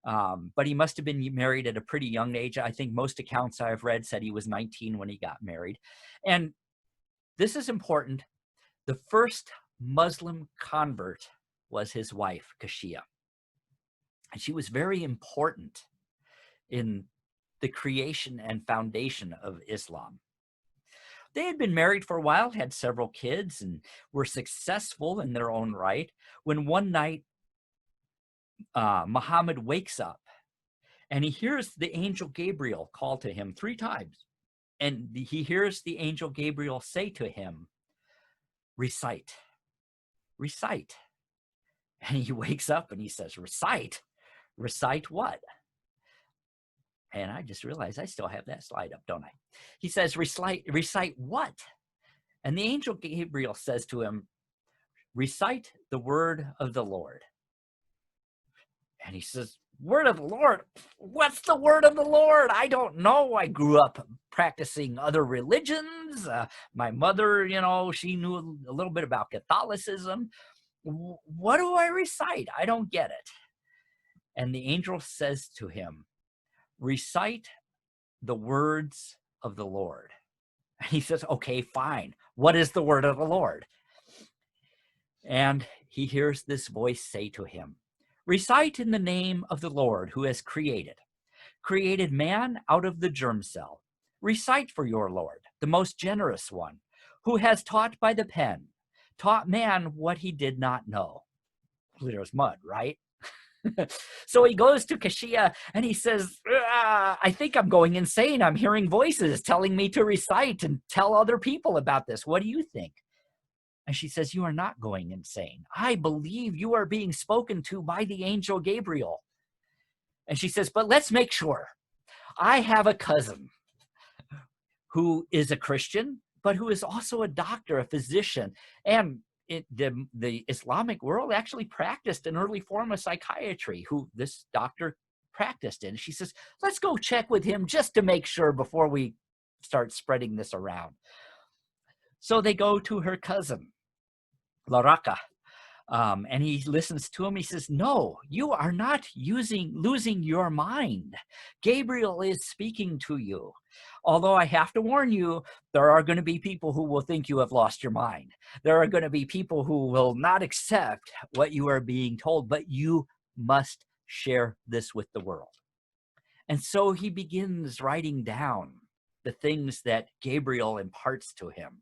but he must have been married at a pretty young age. I think most accounts I've read said he was 19 when he got married. And this is important. The first Muslim convert was his wife, Kashia. And she was very important in the creation and foundation of Islam. They had been married for a while, had several kids, and were successful in their own right, when one night Muhammad wakes up and he hears the angel Gabriel call to him 3 times. And he hears the angel Gabriel say to him, recite, recite. And he wakes up and he says, recite? Recite what? And I just realized I still have that slide up, don't I? He says, recite what? And the angel Gabriel says to him, recite the word of the Lord. And he says, word of the Lord? What's the word of the Lord? I don't know. I grew up practicing other religions. My mother, you know, she knew a little bit about Catholicism. What do I recite? I don't get it. And the angel says to him, recite the words of the Lord. And he says, okay, fine. What is the word of the Lord? And he hears this voice say to him, recite in the name of the Lord who has created man out of the germ cell. Recite for your Lord, the most generous one, who has taught by the pen, taught man what he did not know. Clear as mud, right? So he goes to Kashia and he says, I think I'm going insane. I'm hearing voices telling me to recite and tell other people about this. What do you think? And she says, you are not going insane. I believe you are being spoken to by the angel Gabriel. And she says, but let's make sure. I have a cousin who is a Christian, but who is also a doctor, a physician. And the Islamic world actually practiced an early form of psychiatry, who this doctor practiced in. She says, let's go check with him just to make sure before we start spreading this around. So they go to her cousin, Laraka, and he listens to him. He says, no, you are not losing your mind. Gabriel is speaking to you. Although I have to warn you, there are going to be people who will think you have lost your mind. There are going to be people who will not accept what you are being told, but you must share this with the world. And so he begins writing down the things that Gabriel imparts to him.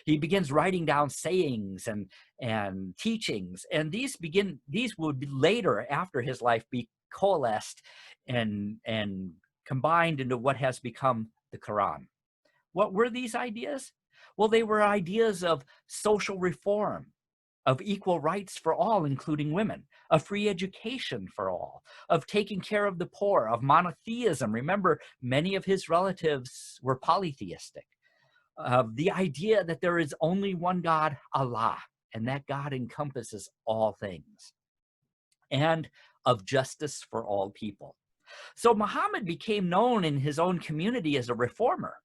He begins writing down sayings and teachings, and these would be later, after his life, be coalesced and combined into what has become the Quran. What were these ideas? Well, they were ideas of social reform, of equal rights for all, including women, of free education for all, of taking care of the poor, of monotheism. Remember, many of his relatives were polytheistic. Of the idea that there is only one God, Allah, and that God encompasses all things, and of justice for all people. So Muhammad became known in his own community as a reformer.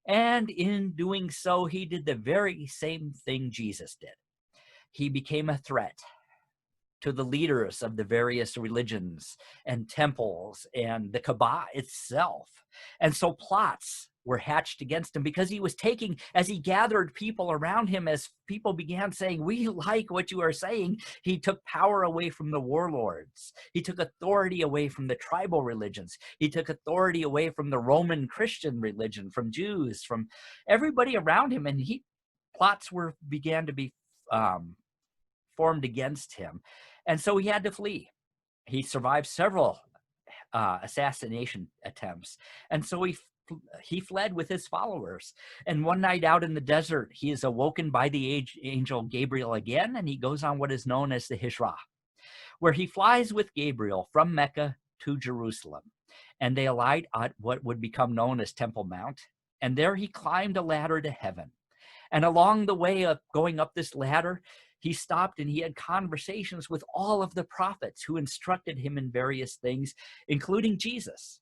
And in doing so, he did the very same thing Jesus did. He became a threat to the leaders of the various religions and temples and the Kaaba itself. And so plots were hatched against him because he was taking, as he gathered people around him, as people began saying, we like what you are saying, he took power away from the warlords. He took authority away from the tribal religions. He took authority away from the Roman Christian religion, from Jews, from everybody around him. And plots began to be formed against him. And so he had to flee. He survived several assassination attempts. And so he fled with his followers. And one night out in the desert, he is awoken by the angel Gabriel again, and he goes on what is known as the Hijra, where he flies with Gabriel from Mecca to Jerusalem. And they alight at what would become known as Temple Mount. And there he climbed a ladder to heaven. And along the way of going up this ladder, he stopped and he had conversations with all of the prophets who instructed him in various things, including Jesus.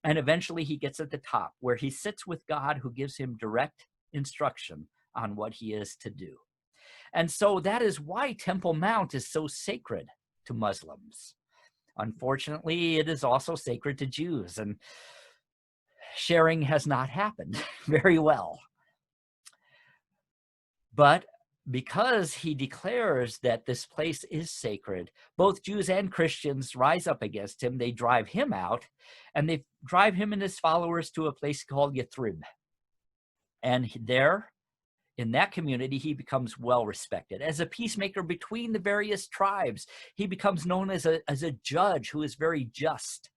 And eventually he gets at the top, where he sits with God, who gives him direct instruction on what he is to do. And so that is why Temple Mount is so sacred to Muslims. Unfortunately, it is also sacred to Jews, and sharing has not happened very well. But because he declares that this place is sacred, both Jews and Christians rise up against him. They drive him out, and they drive him and his followers to a place called Yathrib. And there, in that community, he becomes well respected. As a peacemaker between the various tribes, he becomes known as a judge who is very just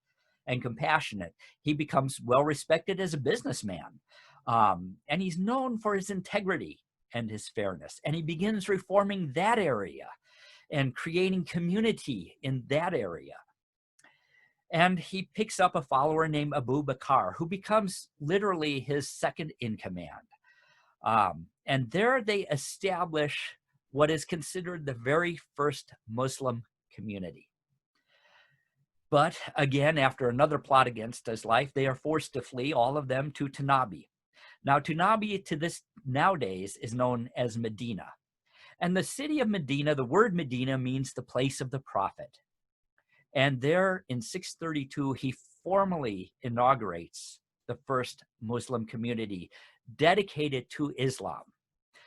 and compassionate. He becomes well respected as a businessman. And he's known for his integrity and his fairness. And he begins reforming that area and creating community in that area. And he picks up a follower named Abu Bakr, who becomes literally his second in command. And there they establish what is considered the very first Muslim community. But again, after another plot against his life, they are forced to flee, all of them, to Tanabi. Now, Tanabi to this nowadays is known as Medina. And the city of Medina, the word Medina means the place of the prophet. And there in 632, he formally inaugurates the first Muslim community dedicated to Islam.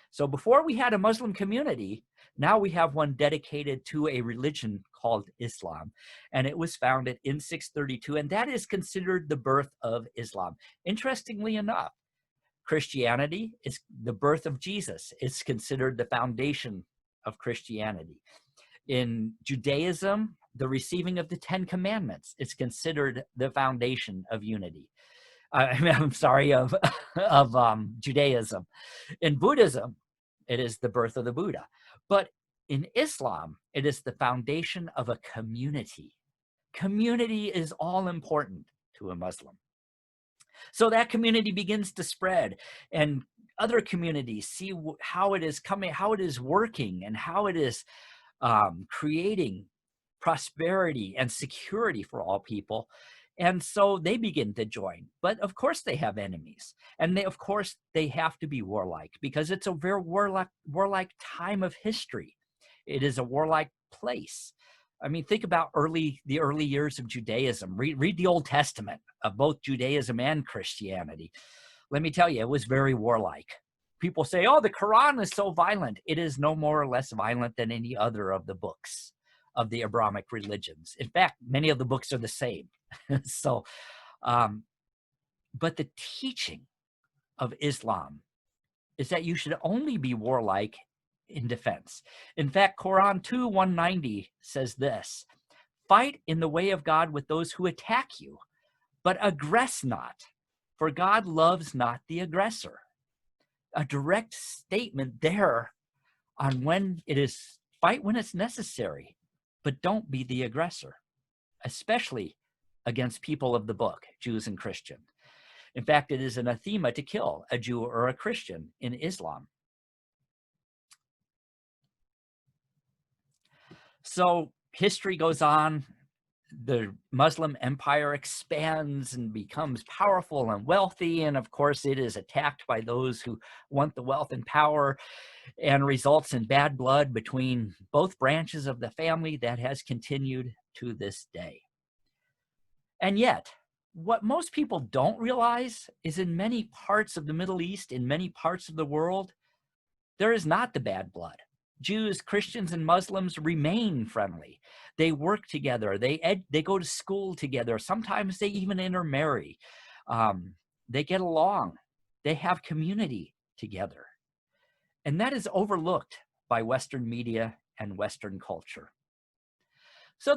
So before we had a Muslim community, now we have one dedicated to a religion called Islam. And it was founded in 632, and that is considered the birth of Islam. Interestingly enough, Christianity is the birth of Jesus. It's considered the foundation of Christianity. In Judaism, the receiving of the 10 Commandments is considered the foundation of unity. I'm sorry, of Judaism. In Buddhism, it is the birth of the Buddha. But in Islam, it is the foundation of a community. Community is all important to a Muslim. So that community begins to spread, and other communities see how it is coming, how it is working, and how it is creating prosperity and security for all people. And so they begin to join. But of course they have enemies. And of course they have to be warlike, because it's a very warlike time of history. It is a warlike place. I mean, think about the early years of Judaism. Read the Old Testament of both Judaism and Christianity. Let me tell you, it was very warlike. People say, oh, the Quran is so violent. It is no more or less violent than any other of the books of the Abrahamic religions. In fact, many of the books are the same. So, but the teaching of Islam is that you should only be warlike in defense. In fact, Quran 2:190 says this: fight in the way of God with those who attack you, but aggress not, for God loves not the aggressor. A direct statement there on when it is fight when it's necessary, but don't be the aggressor, especially against people of the book, Jews and Christians. In fact, it is anathema to kill a Jew or a Christian in Islam. So history goes on. The Muslim empire expands and becomes powerful and wealthy. And of course, it is attacked by those who want the wealth and power, and results in bad blood between both branches of the family that has continued to this day. And yet, what most people don't realize is in many parts of the Middle East, in many parts of the world, there is not the bad blood. Jews, Christians, and Muslims remain friendly. They work together. They go to school together. Sometimes they even intermarry. They get along. They have community together. And that is overlooked by Western media and Western culture. So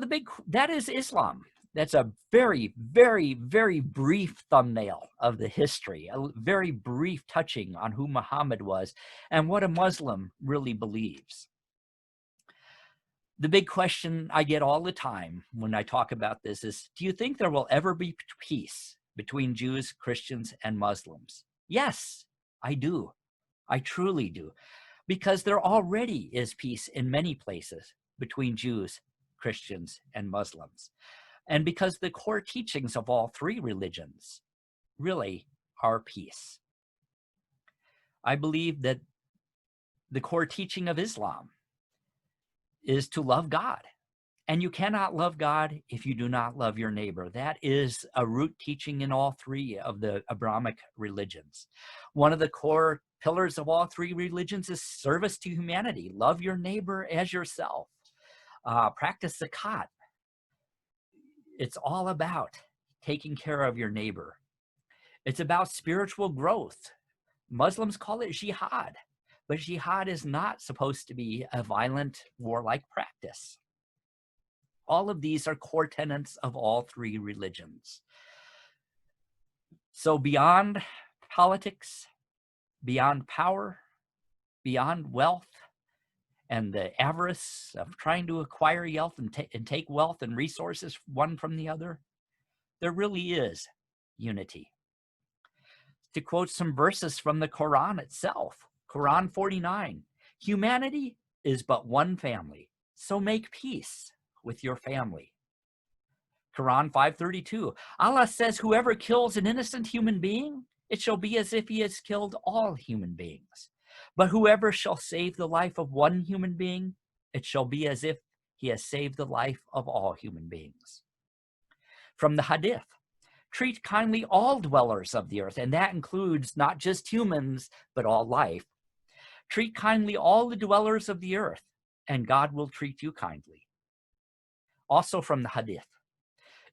that is Islam. That's a very, very, very brief thumbnail of the history, a very brief touching on who Muhammad was and what a Muslim really believes. The big question I get all the time when I talk about this is, do you think there will ever be peace between Jews, Christians, and Muslims? Yes, I do. I truly do. Because there already is peace in many places between Jews, Christians, and Muslims. And because the core teachings of all three religions really are peace. I believe that the core teaching of Islam is to love God. And you cannot love God if you do not love your neighbor. That is a root teaching in all three of the Abrahamic religions. One of the core pillars of all three religions is service to humanity. Love your neighbor as yourself. Practice zakat. It's all about taking care of your neighbor. It's about spiritual growth. Muslims call it jihad, but jihad is not supposed to be a violent, warlike practice. All of these are core tenets of all three religions. So beyond politics, beyond power, beyond wealth, and the avarice of trying to acquire wealth and take wealth and resources one from the other, there really is unity. To quote some verses from the Quran itself, Quran 49, humanity is but one family, so make peace with your family. Quran 5:32, Allah says, whoever kills an innocent human being, it shall be as if he has killed all human beings. But whoever shall save the life of one human being, it shall be as if he has saved the life of all human beings. From the Hadith, treat kindly all dwellers of the earth, and that includes not just humans, but all life. Treat kindly all the dwellers of the earth, and God will treat you kindly. Also from the Hadith,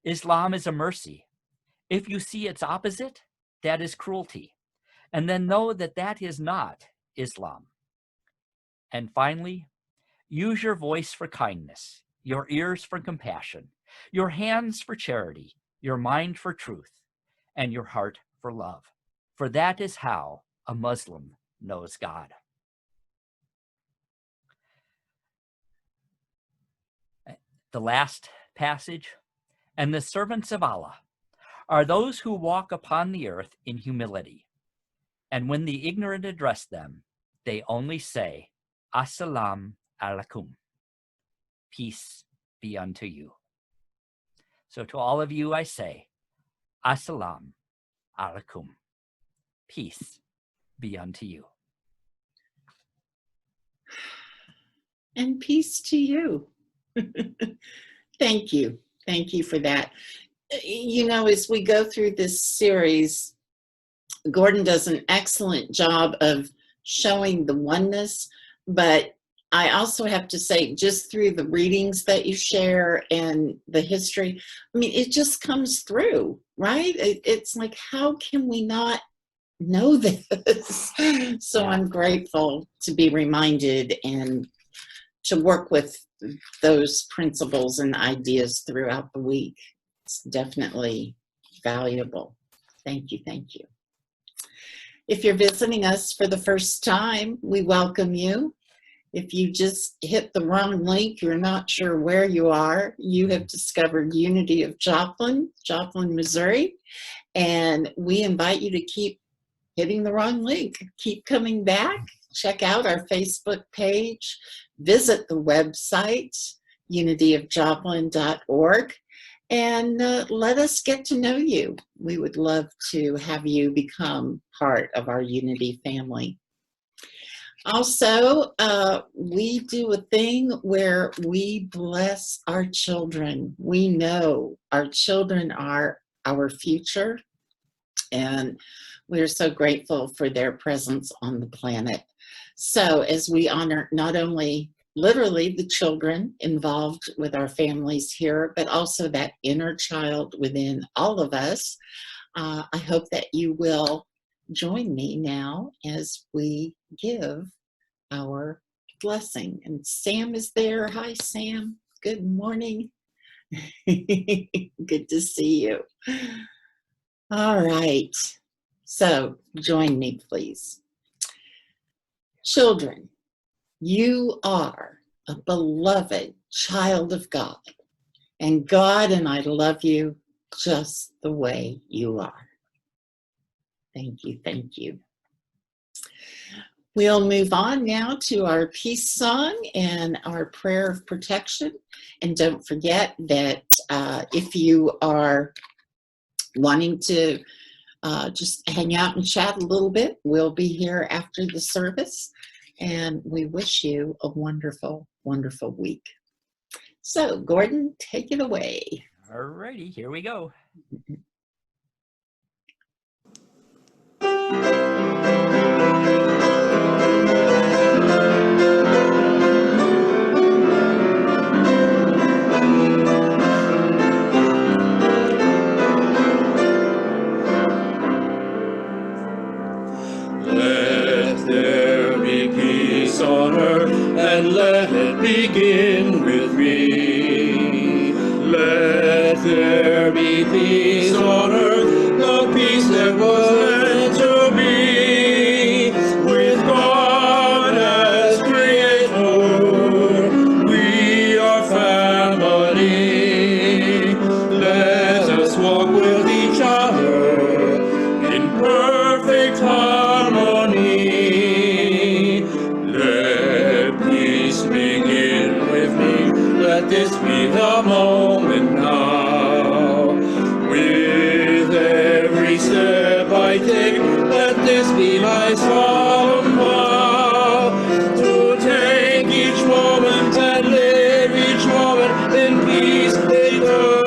Islam is a mercy. If you see its opposite, that is cruelty. And then know that that is not Islam. And finally, use your voice for kindness. your ears for compassion, your hands for charity, your mind for truth, and your heart for love. For that is how a Muslim knows God. The last passage, and the servants of Allah are those who walk upon the earth in humility. And when the ignorant address them, they only say, Assalamu alaikum. Peace be unto you. So to all of you I say, Assalamu alaikum. Peace be unto you. And peace to you. Thank you. Thank you for that. You know, as we go through this series, Gordon does an excellent job of showing the oneness, but I also have to say, just through the readings that you share and the history, I mean, it just comes through, right? It's like, how can we not know this? So I'm grateful to be reminded and to work with those principles and ideas throughout the week. It's definitely valuable. Thank you, thank you. If you're visiting us for the first time, we welcome you. If you just hit the wrong link, you're not sure where you are, you have discovered Unity of Joplin, Missouri, and we invite you to keep hitting the wrong link. Keep coming back. Check out our Facebook page. Visit the website, unityofjoplin.org, and let us get to know you. We would love to have you become part of our Unity family. Also, we do a thing where we bless our children. We know our children are our future, and we're so grateful for their presence on the planet. So as we honor not only literally the children involved with our families here, but also that inner child within all of us, I hope that you will join me now as we give our blessing. And Sam is there. Hi, Sam. Good morning. Good to see you. All right. So join me, please. Children, you are a beloved child of God, and God and I love you just the way you are. Thank you, thank you. We'll move on now to our peace song and our prayer of protection. And don't forget that if you are wanting to just hang out and chat a little bit, we'll be here after the service. And we wish you a wonderful, wonderful week. So, Gordon, take it away. All righty, here we go. And let it begin with me. Let there be peace on earth, the peace that was meant to be. With God as Creator, we are family. Let us walk with each other in perfect harmony. Let this be the moment now. With every step I take, let this be my solemn vow. To take each moment and live each moment in peace eternally.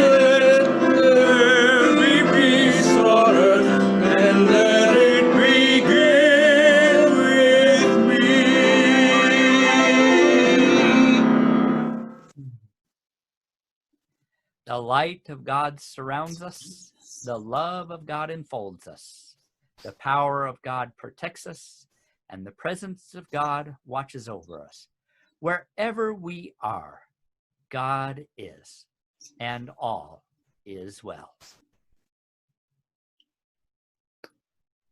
Let there be peace on earth, and let it begin with me. The light of God surrounds us. The love of God enfolds us. The power of God protects us. And the presence of God watches over us. Wherever we are, God is, and all is well.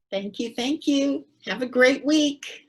Thank you. Thank you. Have a great week.